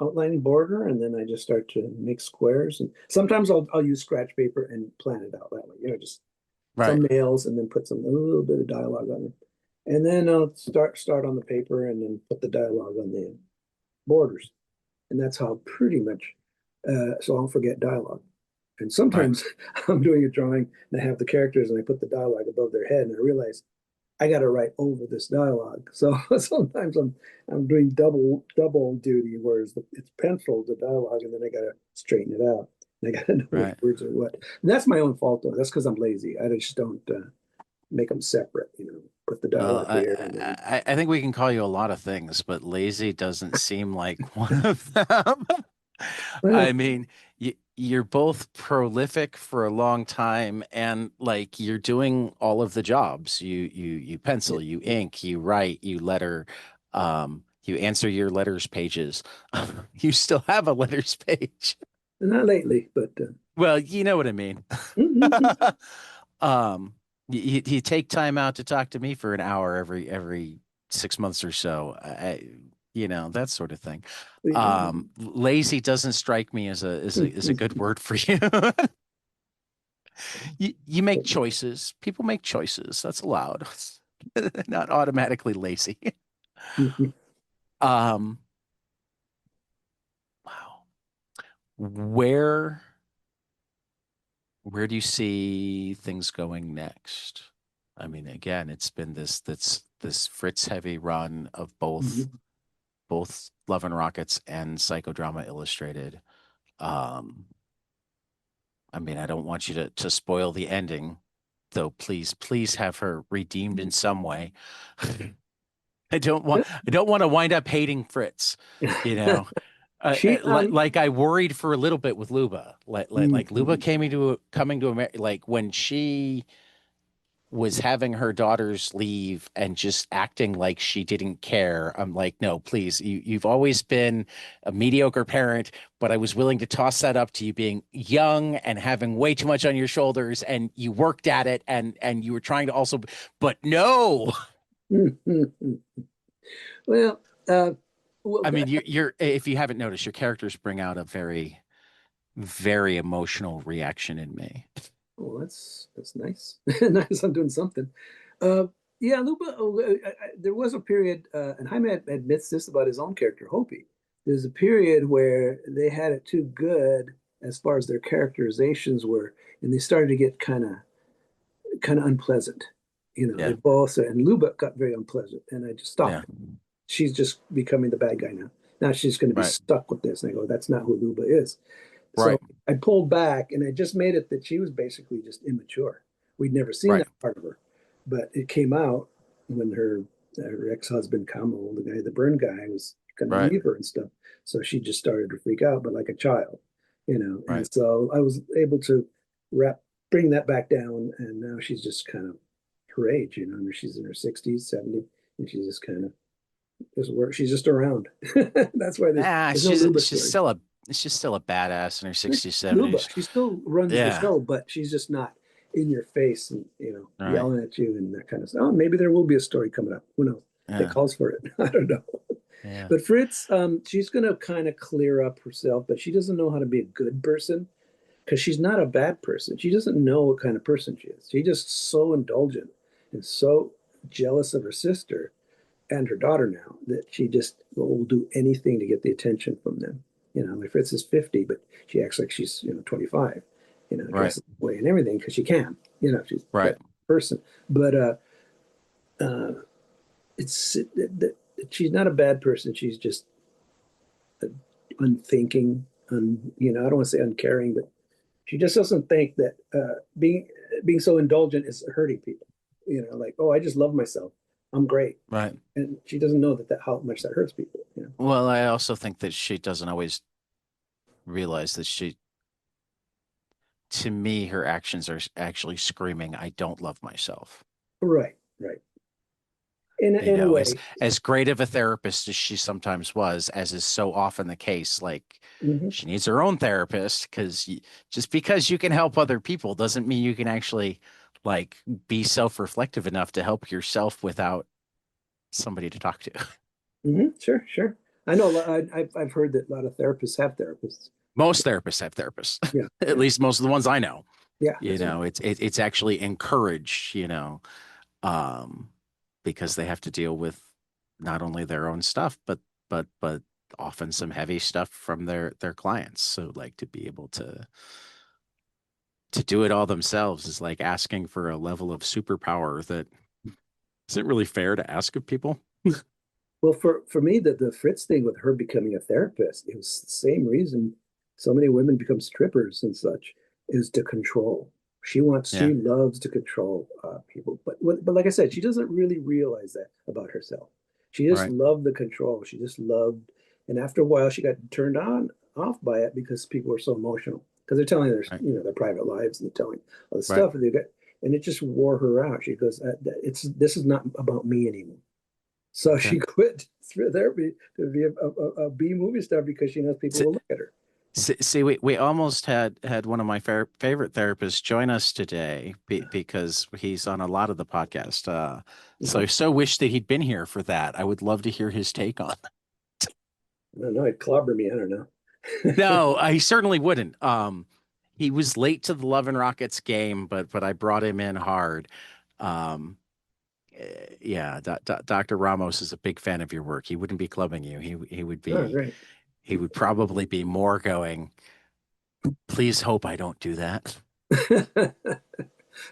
outline border and then I just start to make squares and sometimes I'll use scratch paper and plan it out that way, you know, just Right. thumbnails and then put a little bit of dialogue on it. And then I'll start on the paper and then put the dialogue on the borders. And that's how pretty much so I don't forget dialogue. And Right. sometimes I'm doing a drawing and I have the characters and I put the dialogue above their head and I realize I got to write over this dialogue. So sometimes I'm doing double duty, whereas it's pencil the dialogue, and then I got to straighten it out. And I got to know which Right. words are what. And that's my own fault though. That's because I'm lazy. I just don't make them separate. You know, put the Well, dialogue here and then. I think we can call you a lot of things, but lazy doesn't seem like one of them. I Well, mean, you're both prolific for a long time, and like you're doing all of the jobs. You yeah, pencil, you ink, you write, you letter, you answer your letters pages. You still have a letters page. not lately, but Well, you know what I mean. mm-hmm. You take time out to talk to me for an hour every 6 months or so. That sort of thing. Lazy doesn't strike me as a good word for you. You make choices. People make choices. That's allowed. Not automatically lazy. Um, wow. Where where do you see things going next? I mean, again, it's been this Fritz heavy run of both Love and Rockets and Psychodrama Illustrated. Um, I mean, I don't want you to spoil the ending, though. Please have her redeemed in some way. I don't want to wind up hating Fritz, you know. she Like I worried for a little bit with Luba. Like Luba mhm. coming to America, like when she was having her daughters leave and just acting like she didn't care. I'm like, no, please. You've always been a mediocre parent, but I was willing to toss that up to you being young and having way too much on your shoulders, and you worked at it, and you were trying to also, but no. Well, well, I mean, you're if you haven't noticed, your characters bring out a very, very emotional reaction in me. oh, that's nice. Nice, I'm doing something. Uh, yeah, Luba. There was a period, and Jaime admits this about his own character, Hopi. There's a period where they had it too good as far as their characterizations were, and they started to get kind of unpleasant. You know, they Yeah, both and Luba got very unpleasant, and I just yeah, stopped it. She's just becoming the bad guy now. Now she's going to be right, stuck with this, and I go, that's not who Luba is. So right, I pulled back and I just made it that she was basically just immature. We'd never seen right, that part of her, but it came out when her ex-husband Kamal, the guy, the burn guy, was going to right, leave her and stuff. So she just started to freak out, but like a child, you know. And right. so I was able to wrap bring that back down, and now she's just kind of her age, you know. I mean, she's in her 60s, 70s, and she's just kind of just work. She's just around. That's why Ah, there's no she's Luba she's story. still a she's still a badass in her It's 60s, Luba. 70s. She still runs the Yeah, show, but she's just not in your face and right. yelling at you and that kind of stuff. Oh, maybe there will be a story coming up. Who knows? That Yeah, calls for it. I don't know. yeah, But Fritz, she's gonna kind of clear up herself, but she doesn't know how to be a good person because she's not a bad person. She doesn't know what kind of person she is. She's just so indulgent and so jealous of her sister and her daughter now that she just will do anything to get the attention from them. Like Fritz is 50, but she acts like she's 25. Right. Dresses away and everything because she can. She's Right. that person. But uh, it's she's not a bad person. She's just unthinking, I don't want to say uncaring, but she just doesn't think that being so indulgent is hurting people. Like, oh, I just love myself. I'm great, Right. and she doesn't know that how much that hurts people. Well, I also think that she doesn't always realize that to me, her actions are actually screaming, I don't love myself. Right, right. In a As way. great of a therapist as she sometimes was, as is so often the case, like Hmm. she needs her own therapist because just because you can help other people doesn't mean you can actually like be self-reflective enough to help yourself without somebody to talk to. Sure, sure. I know. I've heard that a lot of therapists have therapists. Most therapists have therapists, Yeah, at yeah, least most of the ones I know. yeah. That's right. It's actually encouraged, um, because they have to deal with not only their own stuff, but often some heavy stuff from their clients. So like to be able to do it all themselves is like asking for a level of superpower that isn't really fair to ask of people. Well, for me, the Fritz thing with her becoming a therapist, it was the same reason so many women become strippers and such, is to control. Yeah, She loves to control people, but like I said, she doesn't really realize that about herself. She just right, loved the control. She just loved, and after a while, she got turned on off by it because people were so emotional because they're telling right, their private lives and they're telling all the right. stuff, and they got, and it just wore her out. She goes, "It's this is not about me anymore." So Okay. she quit therapy to be a B movie star because she knows people See, will look at her. see, we almost had one of my favorite therapists join us today because he's on a lot of the podcast. So Uh-huh. I so wish that he'd been here for that. I would love to hear his take on. I don't know. It clobber me. I don't know. No, I certainly wouldn't. He was late to the Love and Rockets game, but I brought him in hard. Um, yeah, Dr. Ramos is a big fan of your work. He wouldn't be clubbing you. Oh, right. He would probably be more going, please hope I don't do that.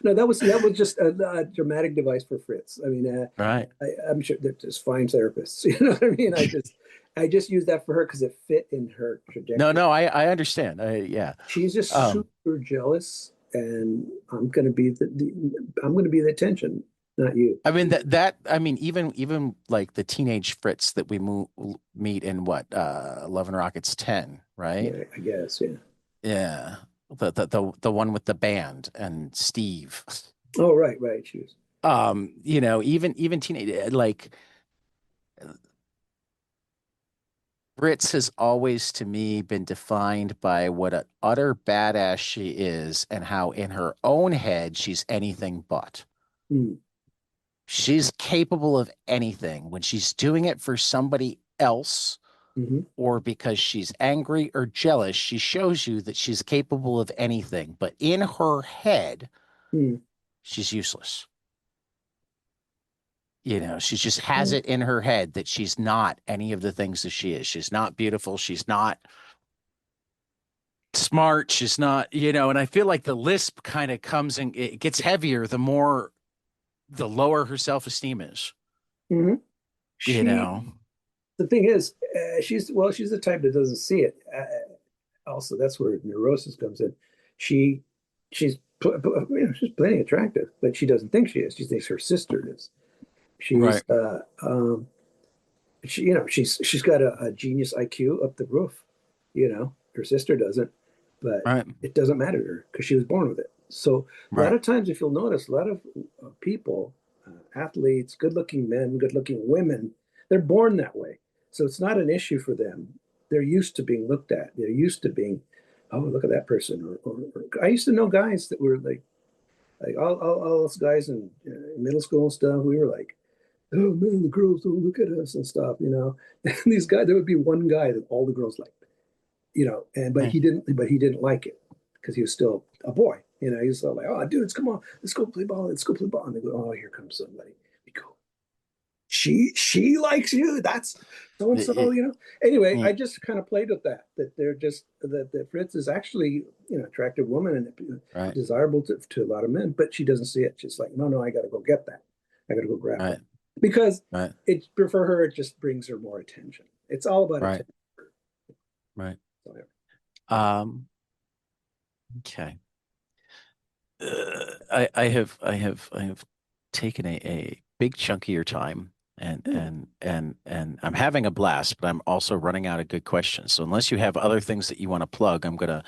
No, that was just a dramatic device for Fritz. I mean, Right. I'm sure they're just fine therapists. You know what I mean? I just used that for her because it fit in her No, trajectory. no, I understand. Yeah. She's just Um, super jealous, and I'm gonna be the attention, not you. I mean I mean even like the teenage Fritz that we meet in what Love and Rockets 10, right? Yeah, I guess. Yeah. Yeah. The one with the band and Steve. Oh, right, right. She was. Even teenage like Fritz has always to me been defined by what an utter badass she is and how in her own head she's anything but. Mm, She's capable of anything when she's doing it for somebody else hmm or because she's angry or jealous. She shows you that she's capable of anything, but in her head, mm, she's useless. She just has mm, it in her head that she's not any of the things that she is. She's not beautiful. She's not smart. She's not, and I feel like the lisp kind of comes and it gets heavier the lower her self-esteem is, hmm you She, know. the thing is, she's the type that doesn't see it. Also, that's where neurosis comes in. She, she's plenty attractive, but she doesn't think she is. She thinks her sister is. She's, Right. she's got a genius IQ up the roof. Her sister doesn't, but Right. it doesn't matter to her because she was born with it. So a lot Right. of times, if you'll notice, a lot of people, athletes, good-looking men, good-looking women, they're born that way. So it's not an issue for them. They're used to being looked at. They're used to being, oh, look at that person. Or I used to know guys that were like all those guys in middle school and stuff. We were like, oh man, the girls don't look at us and stuff. And these guys, there would be one guy that all the girls liked, and but Yeah. he didn't like it because he was still a boy. He was like, oh dudes, come on, let's go play ball, let's go play ball. And they go, oh, here comes somebody. We go she likes you. That's so and so, It- you know. Anyway, I it- just kind of played with that they're just that Fritz is actually, you know, attractive woman and right, desirable to a lot of men, but she doesn't see it. She's like, no, I got to go get that. I got to go grab her right, because right, it for her it just brings her more attention. It's all about right, attention. right. So, yeah. Um, okay. I have taken a big chunk of your time, Hmm. and I'm having a blast, but I'm also running out of good questions. So unless you have other things that you want to plug, I'm gonna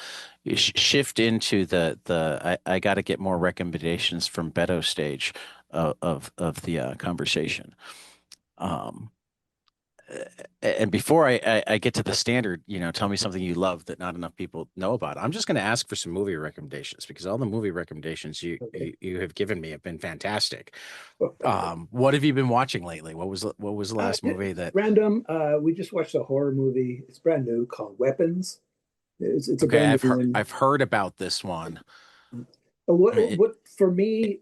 shift into I got to get more recommendations from Beto stage of the conversation. Um, and before I get to the standard, tell me something you love that not enough people know about. I'm just going to ask for some movie recommendations because all the movie recommendations Okay. you have given me have been fantastic. What have you been watching lately? What was the last movie that? Random. We just watched a horror movie. It's brand new called Weapons. It's a Okay, brand I've new heard one. I've heard about this one. I mean, What for me?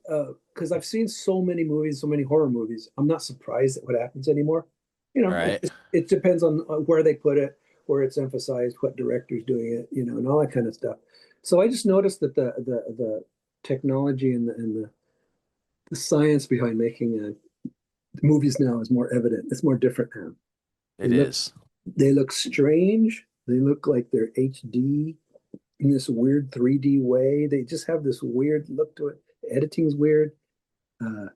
Because I've seen so many movies, so many horror movies. I'm not surprised at what happens anymore. You know, right, it depends on where they put it, where it's emphasized, what director's doing it, you know, and all that kind of stuff. So I just noticed that the technology and the science behind making movies now is more evident. It's more different now. They it look is. they look strange. They look like they're HD in this weird 3D way. They just have this weird look to it. The editing's weird. Uh,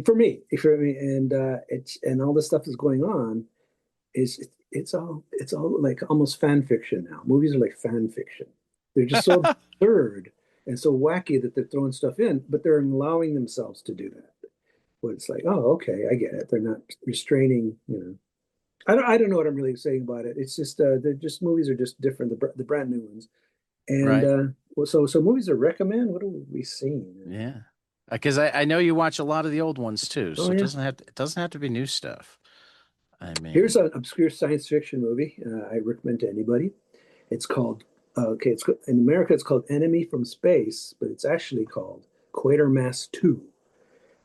for me, and it's and all this stuff is going on. It's all like almost fan fiction now. Movies are like fan fiction. They're just so absurd and so wacky that they're throwing stuff in, but they're allowing themselves to do that. But it's like, oh, okay, I get it. They're not restraining, you know. I don't know what I'm really saying about it. It's just they're just movies are just different. The brand new ones. And Right. well, so movies to recommend. What have we seen? Yeah. Because I know you watch a lot of the old ones too, Oh so yeah, it doesn't have to be new stuff. I here's mean, an obscure science fiction movie I recommend to anybody. It's called in America it's called Enemy from Space, but it's actually called Quatermass 2.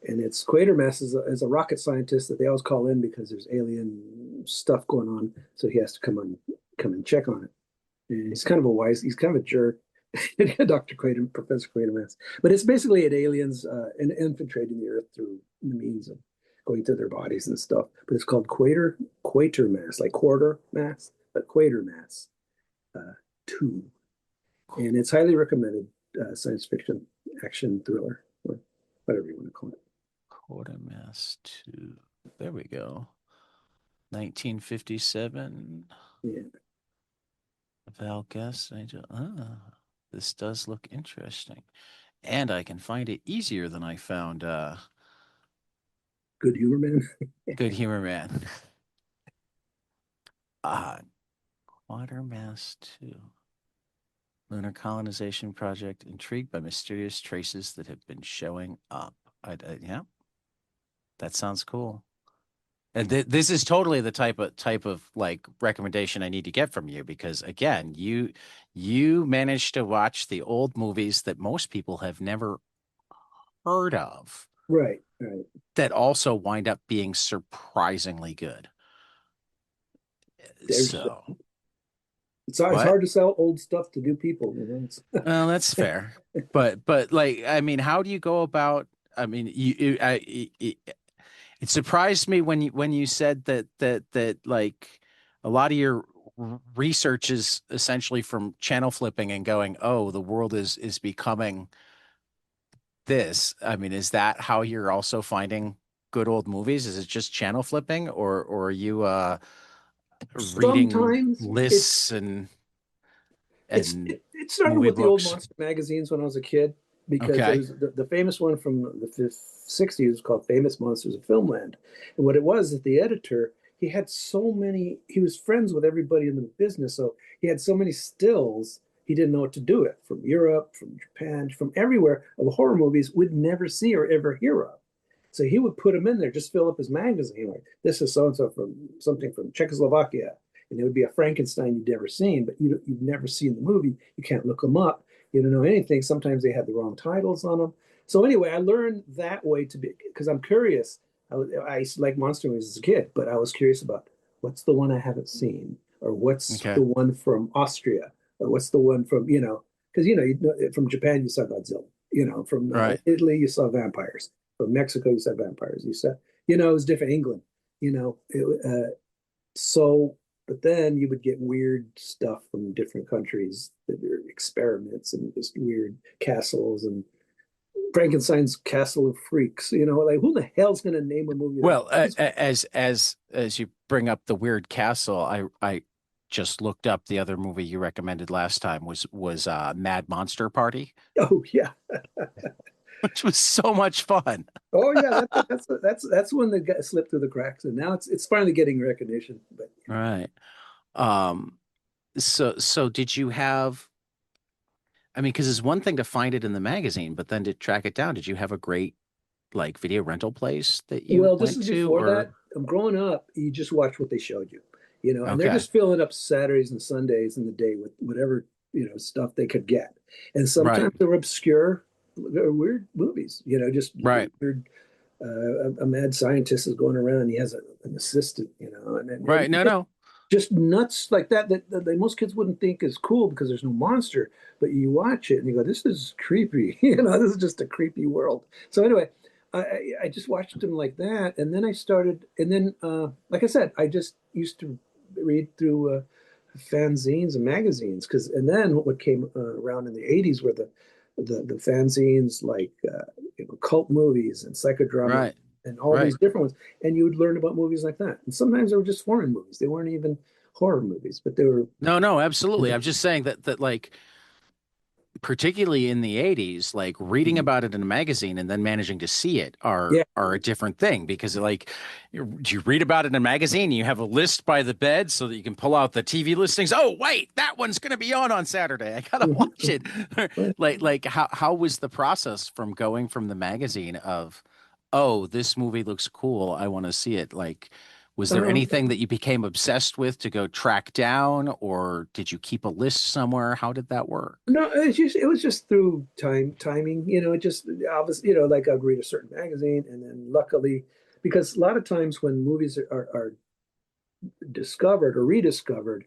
And it's Quatermass is a rocket scientist that they always call in because there's alien stuff going on, so he has to come and check on it. And he's kind of a jerk, Dr. Quater, Professor Quatermass. But it's basically an aliens infiltrating the Earth through the means of going through their bodies and stuff. But it's called Quatermass, like quarter mass, but Quatermass uh, 2. And it's highly recommended science fiction action thriller, or whatever you want to call it. Quartermass 2. There we go. 1957. Yeah, Val Guest. This does look interesting. And I can find it easier than I found good humor, man. Good Humor Man. Ah, Quartermass 2. Lunar colonization project intrigued by mysterious traces that have been showing up. Yeah, that sounds cool. And this is totally the type of like recommendation I need to get from you because again, you managed to watch the old movies that most people have never heard of Right, right. that also wind up being surprisingly good. There's So, it's what? hard to sell old stuff to new people, you know. Well, that's fair. But like I mean, how do you go about I mean, it surprised me when you said that like a lot of your research is essentially from channel flipping and going, oh, the world is becoming this. I mean, is that how you're also finding good old movies? Is it just channel flipping, or are you reading Sometimes lists and it started movie with the old books? monster magazines when I was a kid because there Okay, was the famous one from the 60s called Famous Monsters of Filmland. And what it was that the editor, he had so many, he was friends with everybody in the business. So he had so many stills, he didn't know what to do it from Europe, from Japan, from everywhere of horror movies we'd never see or ever hear of. So he would put them in there, just fill up his magazine. Like, this is so and so from something from Czechoslovakia. And it would be a Frankenstein you'd never seen, but you've never seen the movie. You can't look them up. You don't know anything. Sometimes they had the wrong titles on them. So anyway, I learned that way to be because I'm curious. I used to like monster movies as a kid, but I was curious about what's the one I haven't seen, or what's Okay. the one from Austria, or what's the one from, because from Japan you saw Godzilla, from Right. Italy you saw vampires, from Mexico you saw vampires, it was different. England, so, but then you would get weird stuff from different countries that are experiments and just weird castles and Frankenstein's Castle of Freaks. Like who the hell's going to name a movie that? Well, as you bring up the weird castle, I just looked up the other movie you recommended last time was Mad Monster Party, Oh yeah, which was so much fun. oh yeah. That's one that got slipped through the cracks, and now it's finally getting recognition. But All right. Um, so did you have, I mean, because it's one thing to find it in the magazine, but then to track it down, did you have a great like video rental place that you well, this went is to before that. or I'm growing up. You just watch what they showed you, and they're okay. just filling up Saturdays and Sundays in the day with whatever stuff they could get, and Right. sometimes they were obscure, weird movies. Just Right. weird. A mad scientist is going around. And he has an assistant, and Right. No, no. just nuts like that most kids wouldn't think is cool because there's no monster, but you watch it and you go, this is creepy. This is just a creepy world. So anyway, I just watched them like that, and then I started, and then like I said, I just used to read through fanzines and magazines, and then what came around in the 80s were the fanzines, like cult movies and psychodrama Right. and all Right. these different ones, and you would learn about movies like that. And sometimes they were just foreign movies; they weren't even horror movies, but they were. No, no, absolutely. I'm just saying that like particularly in the 80s, like reading about it in a magazine and then managing to see it are Yeah. are a different thing because like you read about it in a magazine, you have a list by the bed so that you can pull out the TV listings. Oh, wait, that one's going to be on Saturday. I gotta watch it. Like how was the process from going from the magazine of, oh, this movie looks cool, I want to see it, like was there Um, anything that you became obsessed with to go track down, or did you keep a list somewhere? How did that work? no, it was just through timing. It just obviously, like I'd read a certain magazine, and then luckily, because a lot of times when movies are discovered or rediscovered,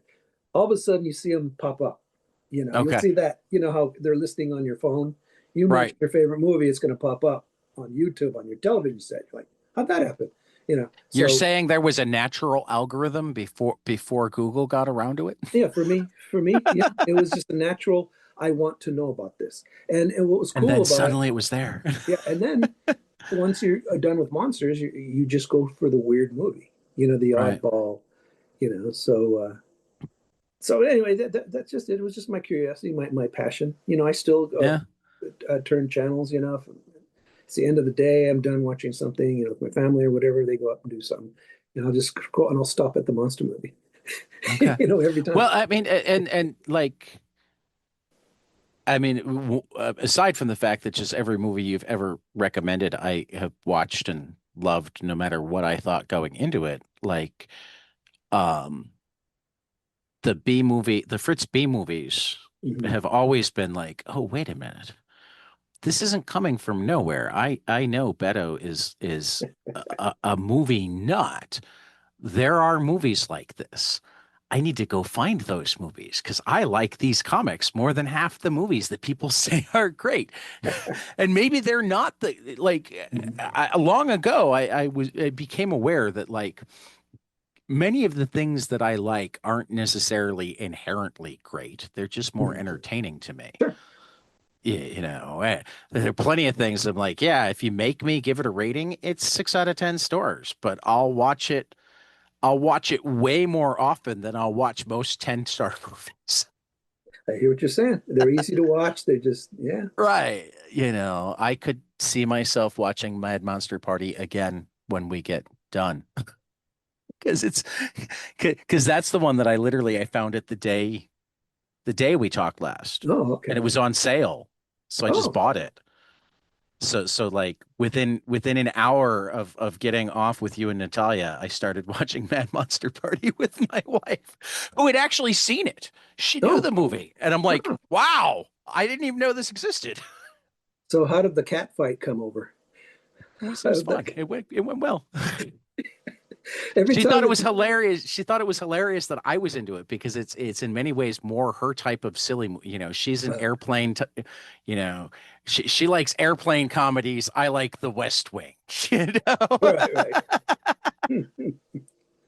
all of a sudden you see them pop up. You'll Okay. see that, how they're listing on your phone. You mention Right. your favorite movie, it's going to pop up on YouTube on your television set. You're like, how'd that happen? You're So saying there was a natural algorithm before Google got around to it? yeah, for me, yeah, it was just a natural. I want to know about this, and what was And cool then about it, suddenly it was there. yeah, and then once you're done with monsters, you just go for the weird movie, the Right. oddball, so anyway, that's just it. It was just my curiosity, my passion. I still go Yeah. turn channels. If it's the end of the day, I'm done watching something. With my family or whatever, they go up and do something, and I'll just go and I'll stop at the monster movie. Okay. Every time. Well, I mean, and like, I mean, aside from the fact that just every movie you've ever recommended, I have watched and loved, no matter what I thought going into it. Like, um, the Fritz B movies Mhm. have always been like, oh, wait a minute. This isn't coming from nowhere. I know Beto is a movie nut. There are movies like this. I need to go find those movies because I like these comics more than half the movies that people say are great. And maybe they're not the like long ago I became aware that like many of the things that I like aren't necessarily inherently great. They're just more Mhm. entertaining to me. Sure. There are plenty of things I'm like, yeah, if you make me give it a rating, it's 6 out of 10 stars, but I'll watch it. I'll watch it way more often than I'll watch most 10-star movies. I hear what you're saying. They're easy to watch. They're just, yeah. Right. I could see myself watching Mad Monster Party again when we get done because because that's the one that I found it the day we talked last, Oh, and it okay. was on sale, so I just Oh, bought it. So like within an hour of getting off with you and Natalia, I started watching Mad Monster Party with my wife, who had actually seen it. She knew the oh, movie, and I'm like, oh. wow, I didn't even know this existed. So how did the cat fight come over? It was fun. It went well. Every She thought time it that was hilarious. She thought it was hilarious that I was into it because it's in many ways more her type of silly. She's an uh, airplane. You know, she likes airplane comedies. I like The West Wing. You know. right, right.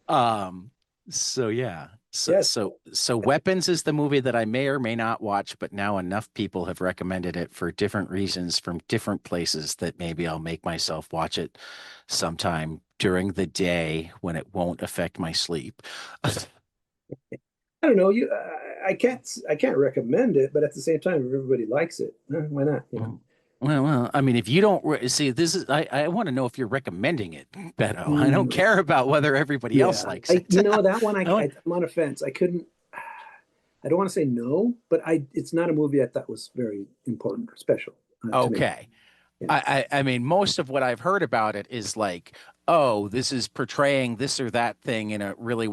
Um. So yeah. So Yes. so so Weapons is the movie that I may or may not watch, but now enough people have recommended it for different reasons from different places that maybe I'll make myself watch it sometime during the day when it won't affect my sleep. I don't know. I can't recommend it, but at the same time, if everybody likes it, why not? You know. Well, I mean, if you don't see, this is I want to know if you're recommending it, Beto. I don't Mm, care about whether everybody else yeah, likes I it. you know that one I want, I'm on a fence. I couldn't. I don't want to say no, but it's not a movie I thought was very important or special to me. okay. Yeah. I mean, most of what I've heard about it is like, oh, this is portraying this or that thing in a really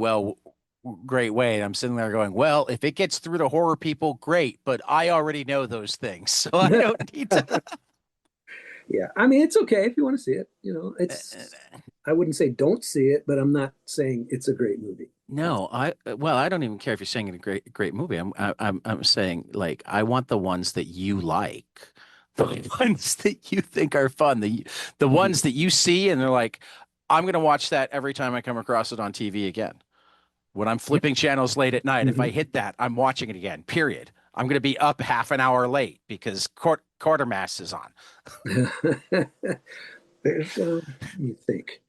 great way. And I'm sitting there going, well, if it gets through to horror people, great, but I already know those things, so I don't need to. Yeah, I mean it's okay if you want to see it. You know, it's I wouldn't say don't see it, but I'm not saying it's a great movie. No, I don't even care if you're saying it a great movie. I'm saying like I want the ones that you like, the ones that you think are fun, the Mhm. ones that you see and they're like, I'm gonna watch that every time I come across it on TV again. When I'm Yeah. flipping channels late at night, if I Mhm. hit that, I'm watching it again. Period. I'm gonna be up half an hour late because Quartermass is on. There's you think.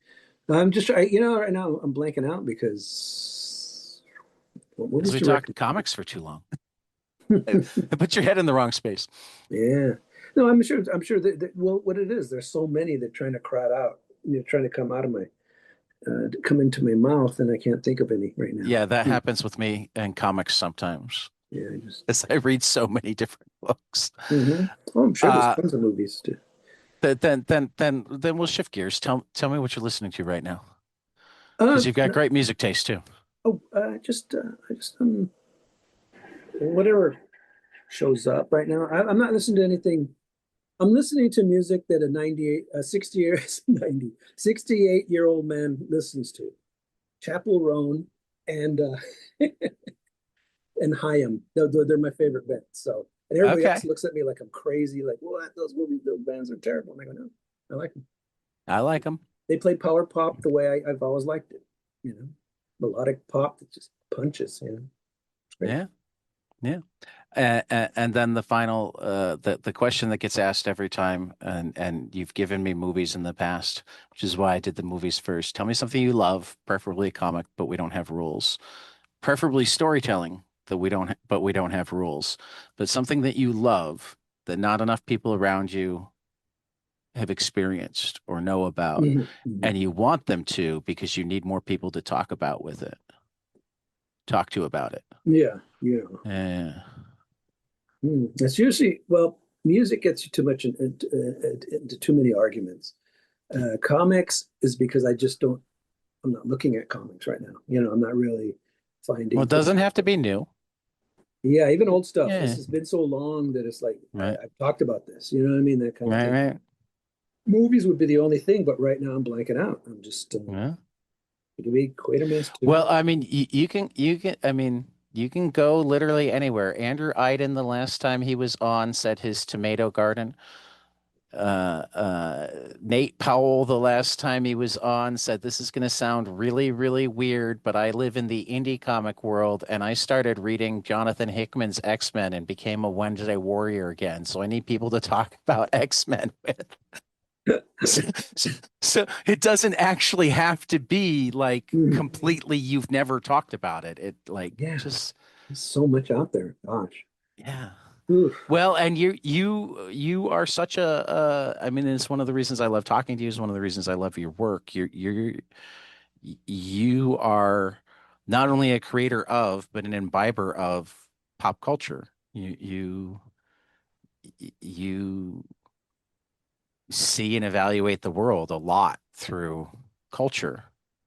right now I'm blanking out because what Because movies we do you talked recommend? comics for too long. I put your head in the wrong space. Yeah. No, I'm sure that well, what it is, there's so many that trying to crowd out, trying to come into my mouth, and I can't think of any right now. Yeah, that happens with me in comics sometimes. Yeah, I just. As I read so many different books. Oh, I'm sure there's Uh, tons of movies too. then we'll shift gears. Tell me what you're listening to right now, Uh, because you've got great music taste too. oh, I just whatever shows up right now. I'm not listening to anything. I'm listening to music that a 60 years, 90, 68-year-old man listens to. Chapel Roan and and Haim. They're my favorite bands. So, and everybody else Okay, looks at me like I'm crazy, like, what? Those bands are terrible. And I go, no, I like them. I like them. They play power pop the way I've always liked it. Melodic pop that just punches. It's great. Yeah, yeah. And then the final, the question that gets asked every time, and you've given me movies in the past, which is why I did the movies first. Tell me something you love, preferably a comic, but we don't have rules. Preferably storytelling that but we don't have rules. But something that you love that not enough people around you have experienced or know about, Mhm, mhm. and you want them to because you need more people to talk to about it. Yeah, Yeah. That's usually, well, music gets you too much into too many arguments. Comics is because I'm not looking at comics right now. I'm not really Well, finding it things. doesn't have to be new. Yeah, even old stuff. This Yeah. has been so long that it's like Right. I've talked about this. You know what I mean? That kind of Right. thing. Right. Movies would be the only thing, but right now I'm blanking out. I'm just Yeah. it could be Quatermass too. Well, I mean, I mean, you can go literally anywhere. Andrew Iden, the last time he was on, said his tomato garden. Nate Powell, the last time he was on, said this is going to sound really, really weird, but I live in the indie comic world and I started reading Jonathan Hickman's X-Men and became a Wednesday Warrior again. So I need people to talk about X-Men with. So, so it doesn't actually have to be like Mhm. completely you've never talked about it. It like Yeah, just there's so much out there. Gosh. yeah. Oof. Well, and you are such a I mean, it's one of the reasons I love talking to you, is one of the reasons I love your work. You are not only a creator of, but an imbiber of pop culture. You see and evaluate the world a lot through culture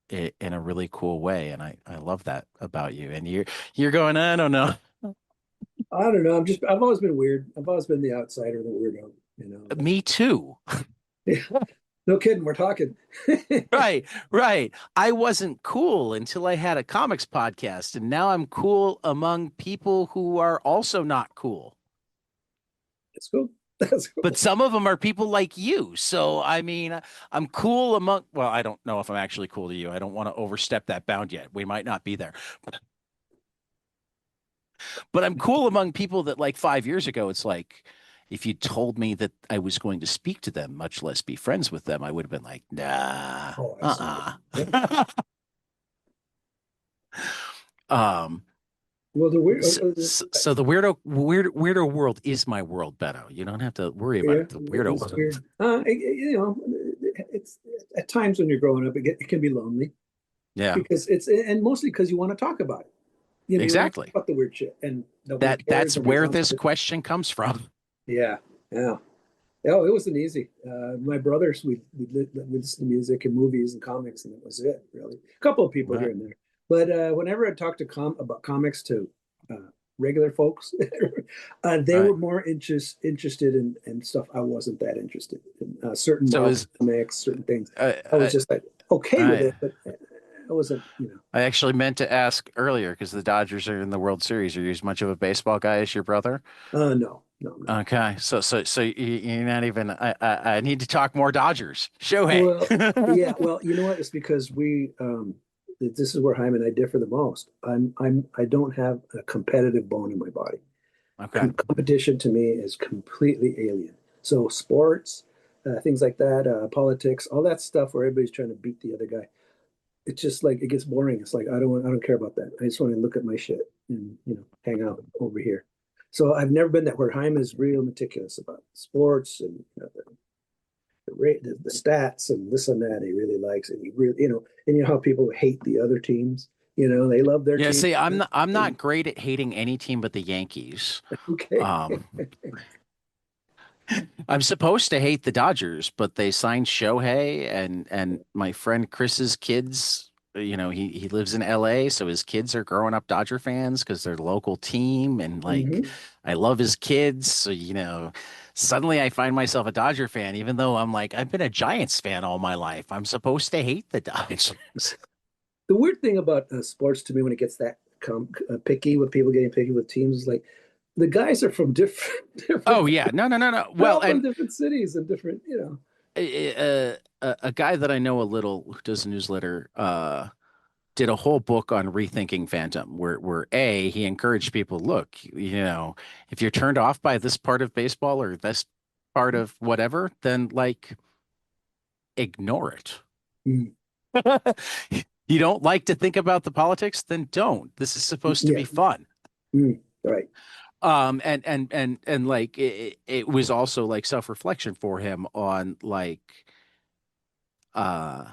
in a really cool way, and I love that about you. And you're going, I don't know. I don't know. I've always been weird. I've always been the outsider, the weirdo. Me too. No kidding, we're talking. Right, right. I wasn't cool until I had a comics podcast, and now I'm cool among people who are also not cool. That's cool. That's But cool. some of them are people like you. So, I mean, I'm cool among, well, I don't know if I'm actually cool to you. I don't want to overstep that bound yet. We might not be there. But I'm cool among people that like 5 years ago, it's like, if you told me that I was going to speak to them, much less be friends with them, I would have been like, nah, Oh, absolutely. Yeah. uh-uh. um, Well, the weird, so the weirdo world is my world, Beto. You don't have to worry about yeah, it. The weirdo it's world. weird. It's at times when you're growing up, it can be lonely Yeah, because and mostly because you want to talk about it. You want to talk exactly. about the weird shit, and nobody cares. That's Nobody where wants this to. question comes from. Yeah, yeah. Oh, it wasn't easy. My brothers, we listened to music and movies and comics, and it was it, really. A couple of people here Right. and there. But whenever I talked to about comics to uh, regular folks, they Right. were more interested in stuff I wasn't that interested in. Certain So Marvel is comics, certain things. uh, I was uh, just like okay with I it, but I wasn't, I actually meant to ask earlier because the Dodgers are in the World Series. Are you as much of a baseball guy as your brother? no, no, no. Okay, so you're not even. I need to talk more Dodgers. Shohei. Well, yeah, well, you know what? It's because this is where Jaime and I differ the most. I don't have a competitive bone in my body. Okay. Competition to me is completely alien. So sports, things like that, politics, all that stuff where everybody's trying to beat the other guy. It's just like it gets boring. It's like I don't care about that. I just want to look at my shit and hang out over here. So I've never been that where Jaime is real meticulous about sports and the stats and this and that. He really likes it. He really, and you know how people hate the other teams. They love their Yeah. team. See, I'm not great at hating any team but the Yankees. Okay. Um, I'm supposed to hate the Dodgers, but they signed Shohei and my friend Chris's kids. He lives in LA, so his kids are growing up Dodger fans because they're the local team, and like Hmm. I love his kids. So, suddenly I find myself a Dodger fan, even though I'm like I've been a Giants fan all my life. I'm supposed to hate the Dodgers. The weird thing about sports to me when it gets that picky, with people getting picky with teams, is like the guys are from different Oh different. yeah, no, no, no, no. They're Well, all from and different cities and different. a guy that I know a little who does a newsletter did a whole book on rethinking Phantom, where A, he encouraged people, look, if you're turned off by this part of baseball or this part of whatever, then like ignore it. Mm, You don't like to think about the politics, then don't. This is supposed to yeah. be fun. Right. And like it was also like self-reflection for him on like uh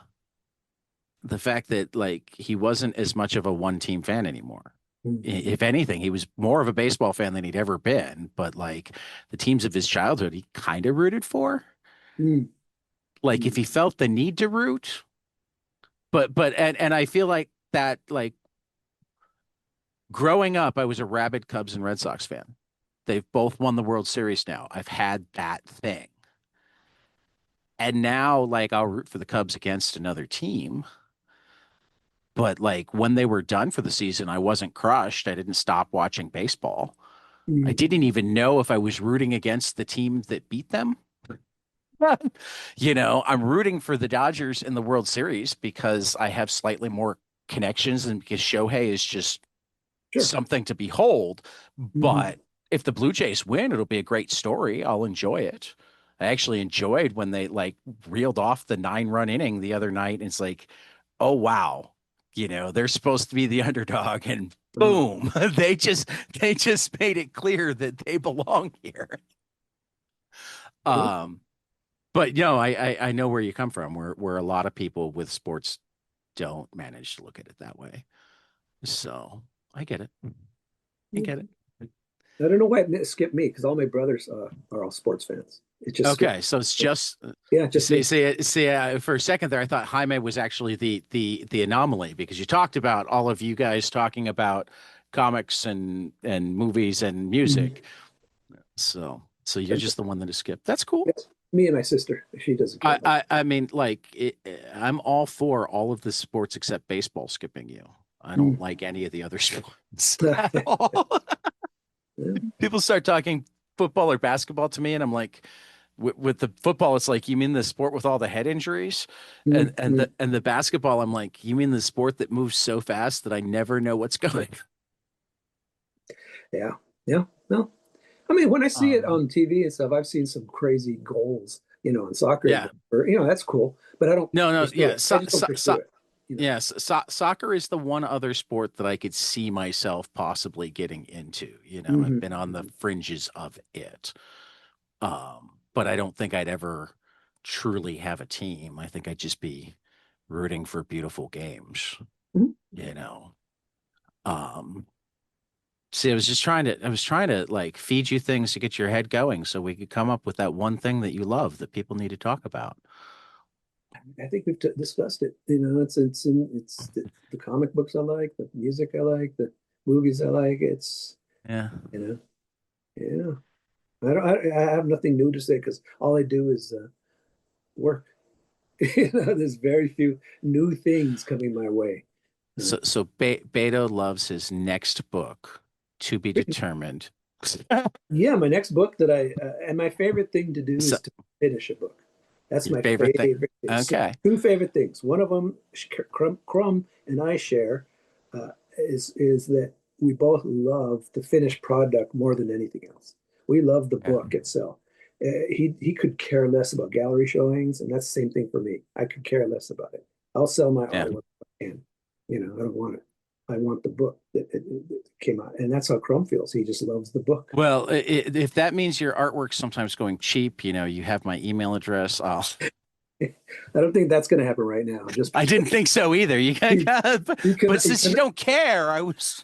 the fact that like he wasn't as much of a one team fan anymore. Mm-hmm. If anything, he was more of a baseball fan than he'd ever been. But like the teams of his childhood, he kind of rooted for. Mm-hmm. Like if he felt the need to root, and I feel like that like growing up, I was a rabid Cubs and Red Sox fan. They've both won the World Series now. I've had that thing. And now like I'll root for the Cubs against another team. But like when they were done for the season, I wasn't crushed. I didn't stop watching baseball. I Mm-hmm. didn't even know if I was rooting against the team that beat them. I'm rooting for the Dodgers in the World Series because I have slightly more connections and because Shohei is just Sure. something to behold. Mm-hmm. But if the Blue Jays win, it'll be a great story. I'll enjoy it. I actually enjoyed when they like reeled off the 9-run inning the other night. And it's like, oh wow, they're supposed to be the underdog, and Uh, boom, they just made it clear that they belong here. well, Um, but I know where you come from, where a lot of people with sports don't manage to look at it that way. So I get it. I get it. I don't know why it skipped me because all my brothers are all sports fans. It just skipped. Okay, so it's just Yeah, just me. for a second there, I thought Jaime was actually the anomaly because you talked about all of you guys talking about comics and movies and Mhm. music. So you're just the one that is skipped. That's cool. Me and my sister, she doesn't care about I mean, like, I'm all for all of the sports except baseball skipping you. I don't it. like any of the other sports at Mm. all. Yeah. People start talking football or basketball to me, and I'm like, with the football, it's like, you mean the sport with all the head injuries, and Mm, mm. the basketball, I'm like, you mean the sport that moves so fast that I never know what's going. Yeah. Yeah. No. I mean, when I see it Um, on TV and stuff, I've seen some crazy goals, in soccer, yeah, or, that's cool, but I don't no, pursue yeah, it. I just don't pursue it, yes, soccer is the one other sport that I could see myself possibly getting into. I've Hmm. been on the fringes of it. But I don't think I'd ever truly have a team. I think I'd just be rooting for beautiful games, Hmm. you know. Um, See, I was trying to like feed you things to get your head going so we could come up with that one thing that you love that people need to talk about. I think we've discussed it. It's the comic books I like, the music I like, the movies I like. It's Yeah. you know, yeah. I have nothing new to say because all I do is work. There's very few new things coming my way. Uh, So Beto loves his next book to be determined. yeah, my next book and my favorite thing to do So is to finish a book. That's your my favorite thing? favorite thing. So, Okay. two favorite things. One of them, Crumb and I share, is that we both love the finished product more than anything else. We love the Yeah. book itself. He could care less about gallery showings, and that's the same thing for me. I could care less about it. I'll sell my Yeah. artwork if I can. I don't want it. I want the book that came out, and that's how Crumb feels. He just loves the book. Well, if that means your artwork's sometimes going cheap, you have my email address. I don't think that's going to happen right now. Just I didn't think so either. you, you can, But you since you can. don't care, I was.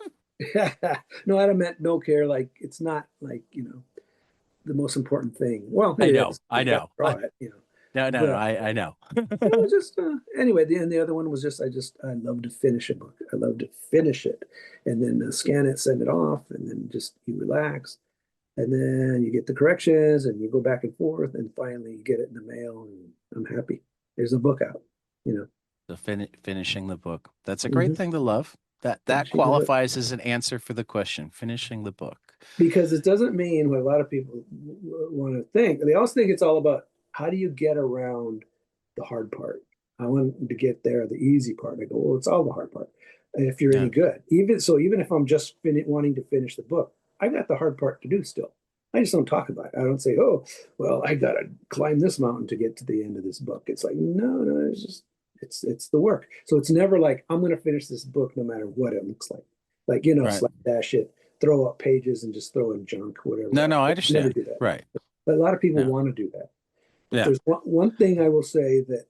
No, I don't meant no care. Like it's not like the most important thing. Well, I it know, is. I You got to know. draw it. No, no, no. But I know. just anyway. The other one was I love to finish a book. I love to finish it, and then scan it, send it off, and then just you relax, and then you get the corrections, and you go back and forth, and finally you get it in the mail, and I'm happy. There's a book out. You know, So finishing the book. That's a great hmm thing to love. That finishing the book. qualifies as an answer for the question. Finishing the book. Because it doesn't mean what a lot of people want to think. They always think it's all about how do you get around the hard part. I want to get there, the easy part. I go, well, it's all the hard part. If you're any Yeah. good, even if I'm just wanting to finish the book, I got the hard part to do still. I just don't talk about it. I don't say, oh, well, I got to climb this mountain to get to the end of this book. It's like, no, it's just it's the work. So it's never like I'm going to finish this book no matter what it looks like. Like Right. slapdash it, throw up pages and just throw in junk, whatever. No, no, I Never understand. do that. Right. But a lot of people No. want to do that. But Yeah. there's one thing I will say that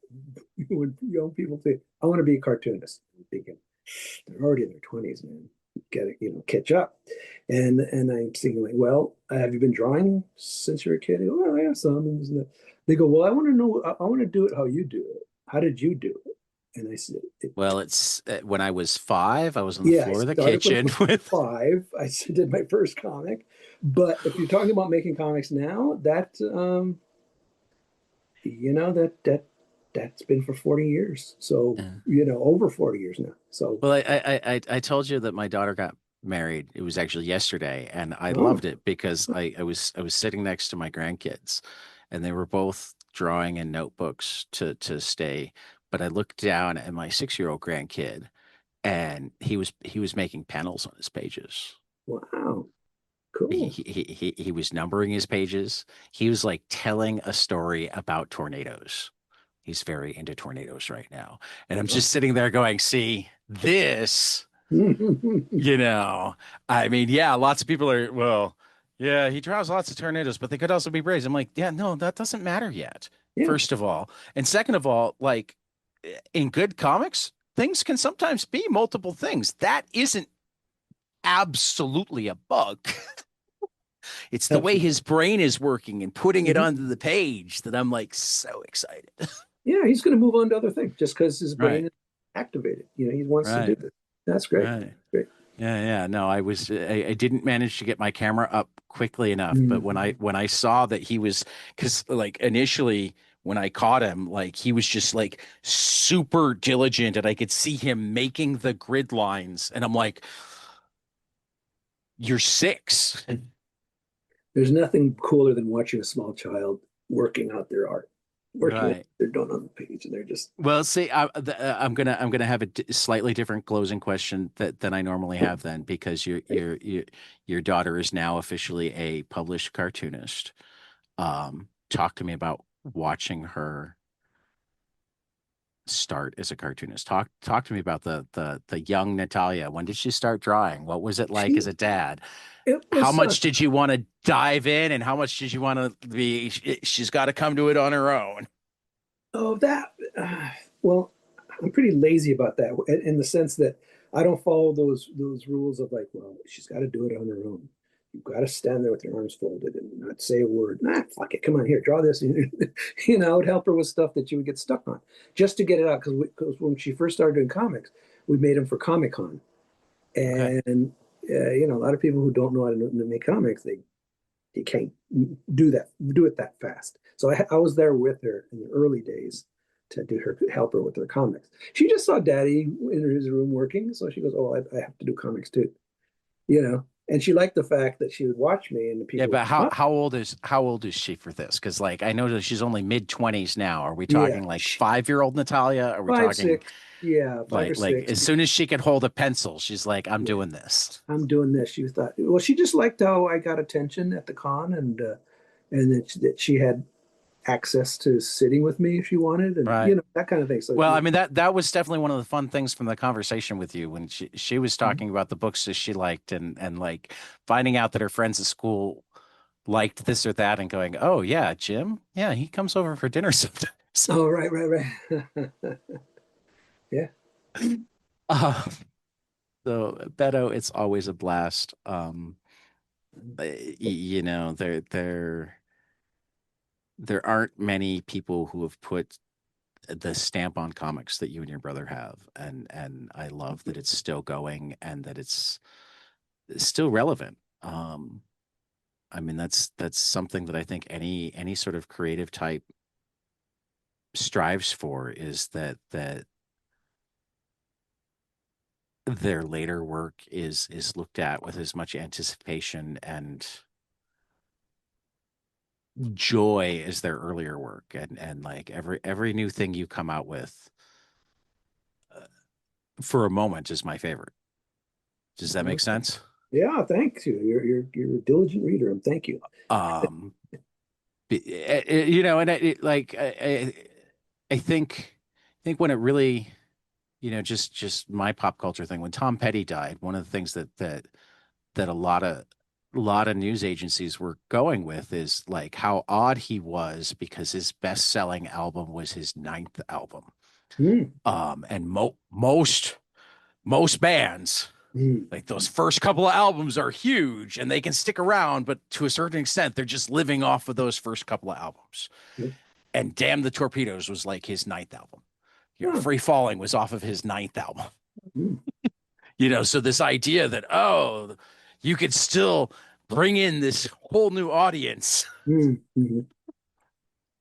when young people think, I want to be a cartoonist, I'm thinking, they're already in their 20s, man. Get it, catch up. And I'm thinking, like, well, have you been drawing since you were a kid? They go, well, I have some. And this and that. They go, well, I want to know, I want to do it how you do it. How did you do it? And I said, Well, it's when I was 5, I was on the yeah, I floor of the started when I kitchen was with. 5. I did my first comic. But if you're talking about making comics now, that's been for 40 years. So, Yeah. over 40 years now. So, Well, I told you that my daughter got married. It was actually yesterday, and I oh, loved it because I was sitting next to my grandkids, and they were both drawing in notebooks to stay. But I looked down at my 6-year-old grandkid, and he was making panels on his pages. wow, He, cool. he he was numbering his pages. He was like telling a story about tornadoes. He's very into tornadoes right now. And I'm Wow. just sitting there going, see, you know, I mean, yeah, lots of people are, well, yeah, he draws lots of tornadoes, but they could also be raised. I'm like, yeah, no, that doesn't matter yet, Yeah. first of all. And second of all, like in good comics, things can sometimes be multiple things. That isn't absolutely a bug. It's the way Absolutely. his brain is working and putting it Mhm. onto the page that I'm like so excited. Yeah, he's going to move on to other things just because his brain Right, is activated. He wants to do right, this. That's great. right. Great. Yeah. No, I didn't manage to get my camera up quickly enough, but Mm. when I saw that he was, because like initially when I caught him, like he was just like super diligent and I could see him making the grid lines and I'm like, you're 6. There's nothing cooler than watching a small child working out their art, working out Right. they're done on the page, and they're just Well, see, I'm gonna have a slightly different closing question than I normally have then, because your daughter is now officially a published cartoonist. Talk to me about watching her start as a cartoonist. Talk to me about the young Natalia. When did she start drawing? What was it like as she. a dad? It How was much did you want to dive in, and how much did you want to be? She's got to come to it on her own. oh that well, I'm pretty lazy about that in the sense that I don't follow those rules of like, well, she's got to do it on her own. You've got to stand there with your arms folded and not say a word. Nah, fuck it. Come on here, draw this. I would help her with stuff that she would get stuck on just to get it out. Because when she first started doing comics, we made them for Comic Con. Okay. And, a lot of people who don't know how to make comics, you can't do it that fast. So I was there with her in the early days to do her help her with her comics. She just saw Daddy in his room working, so she goes, "Oh, I have to do comics too," And she liked the fact that she would watch me, and the Yeah, people would but come up. how old is she for this? Because like I know that she's only mid 20s now. Are we Yeah, talking like 5-year-old Natalia? Are we five, talking 6, yeah, 5 or 6. like as soon as she could hold a pencil, she's like, I'm Yeah, doing this. I'm doing this. She thought, well, she just liked how I got attention at the con, and that she had access to sitting with me if she wanted, and Right. that kind of thing. So Well, I mean that was definitely one of the fun things from the conversation with you when she was Mhm. talking about the books that she liked and like finding out that her friends at school liked this or that and going, "Oh yeah, Jim. Yeah, he comes over for dinner sometimes." Oh, right, right, right. Yeah. Uh, so Beto, it's always a blast. There aren't many people who have put the stamp on comics that you and your brother have, and I love that it's still going and that it's still relevant. I mean that's something that I think any sort of creative type strives for, is that their later work is looked at with as much anticipation and joy as their earlier work, and like every new thing you come out with uh, for a moment is my favorite. Does that make Okay. sense? Yeah, thanks you. You're a diligent reader, and thank you. Um, and I think when it really, just my pop culture thing, when Tom Petty died, one of the things that a lot of news agencies were going with is like how odd he was because his best-selling album was his ninth album. Mm, And most bands, mm, like those first couple of albums are huge and they can stick around, but to a certain extent, they're just living off of those first couple of albums. mm. And Damn the Torpedoes was like his ninth album. Oh, Free Falling was off of his ninth album. mm, So this idea that, oh, you could still bring in this whole new audience. mm.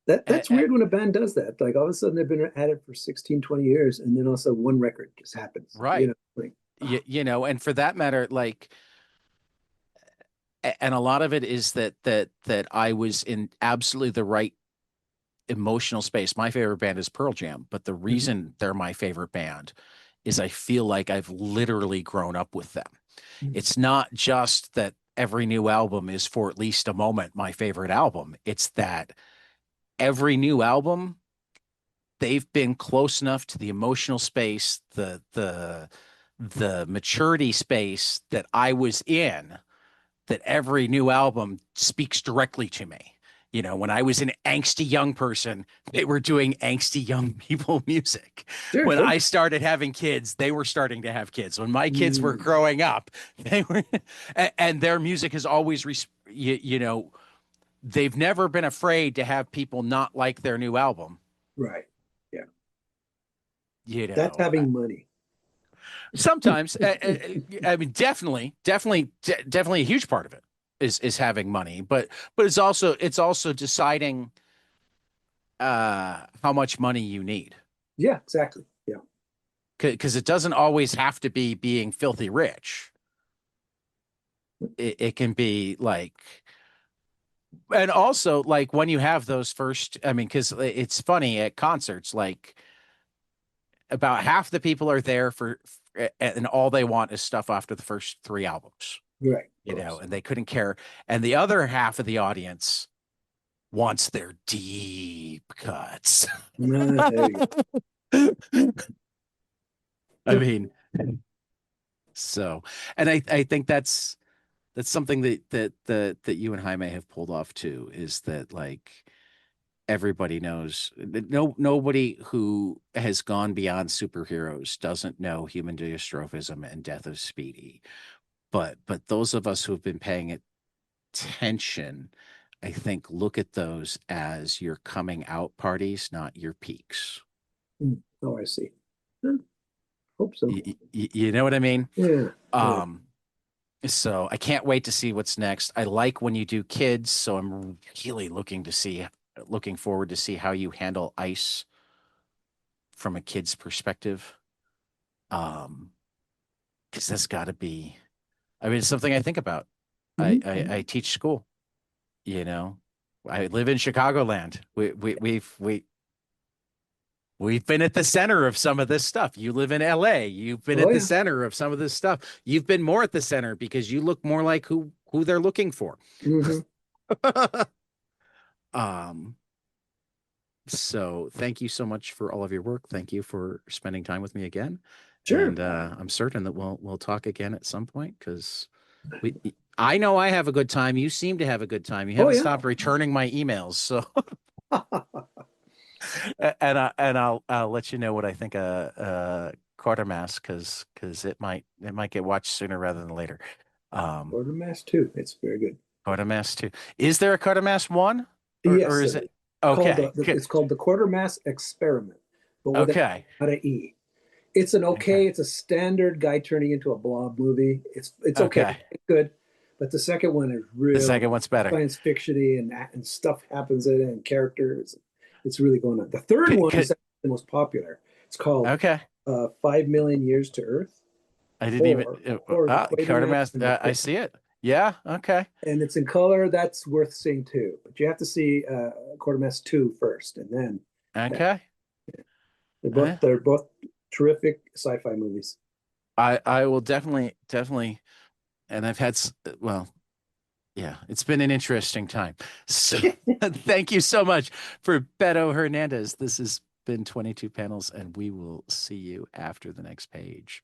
That's weird when a band does that. Like all of a sudden they've been at it for 16, 20 years, and then also one record just happens. Right. Like, oh, And for that matter, like, and a lot of it is that I was in absolutely the right emotional space. My favorite band is Pearl Jam, but the mhm, reason they're my favorite band is I feel like I've literally grown up with them. mm, It's not just that every new album is for at least a moment my favorite album. It's that every new album, they've been close enough to the emotional space, the maturity space that I was in, that every new album speaks directly to me. When I was an angsty young person, they were doing angsty young people music. sure, When sure. I started having kids, they were starting to have kids. When my kids were Mm, growing up, they were, and their music has always, they've never been afraid to have people not like their new album. right. Yeah. You That's know, having money. Sometimes, I mean, definitely a huge part of it is having money, but it's also deciding how much money you need Yeah, exactly. Yeah. because it doesn't always have to be being filthy rich. It can be like, and also like when you have those first, I mean, because it's funny at concerts, like about half the people are there for, and all they want is stuff after the first three albums, Right. Of course. and they couldn't care. And the other half of the audience wants their deep cuts. There you I go. mean, so, and I think that's something that you and Jaime have pulled off too, is that like everybody knows nobody who has gone beyond superheroes doesn't know human dystrophism and death of Speedy. But those of us who have been paying attention, I think, look at those as your coming out parties, not your peaks. Oh, I see. Huh, hope so. You know what I mean? Yeah. Yeah. Um, so I can't wait to see what's next. I like when you do kids, so I'm really looking forward to see how you handle ice from a kid's perspective. Um, because that's got to be, I mean, it's something I think about. I, Mhm. I I teach school, you know. I live in Chicagoland. We've been at the center of some of this stuff. You live in LA. You've been Oh, at the yeah. center of some of this stuff. You've been more at the center because you look more like who they're looking for. Hmm. Um, so thank you so much for all of your work. Thank you for spending time with me again. Sure. And I'm certain that we'll talk again at some point because we I know I have a good time. You seem to have a good time. You Oh, haven't yeah. stopped returning my emails. So and I'll let you know what I think Quartermass because it might get watched sooner rather than later. Um, Quartermass too. It's very good. Quartermass 2. Is there a Quartermass 1 or Yes, is there it is. okay? It's called the Quartermass Experiment, but with Okay. not a E. It's an Okay. okay. It's a standard guy turning into a blob movie. It's okay. Okay. It's good, but the second one is The real second one's better. science fictiony and stuff happens in it and characters. It's really going on. The third one is the most popular. It's called Okay. 5 million Years to Earth, I didn't even or the Quatermass Quartermass. and the I see it. Yeah. Okay. and it's in color. That's worth seeing too. But you have to see Quatermass 2 first, and then that. Okay. They're both Eh. they're both terrific sci-fi movies. I will definitely, and I've had well, yeah, it's been an interesting time. So thank you so much for Beto Hernandez. This has been 22 panels, and we will see you after the next page.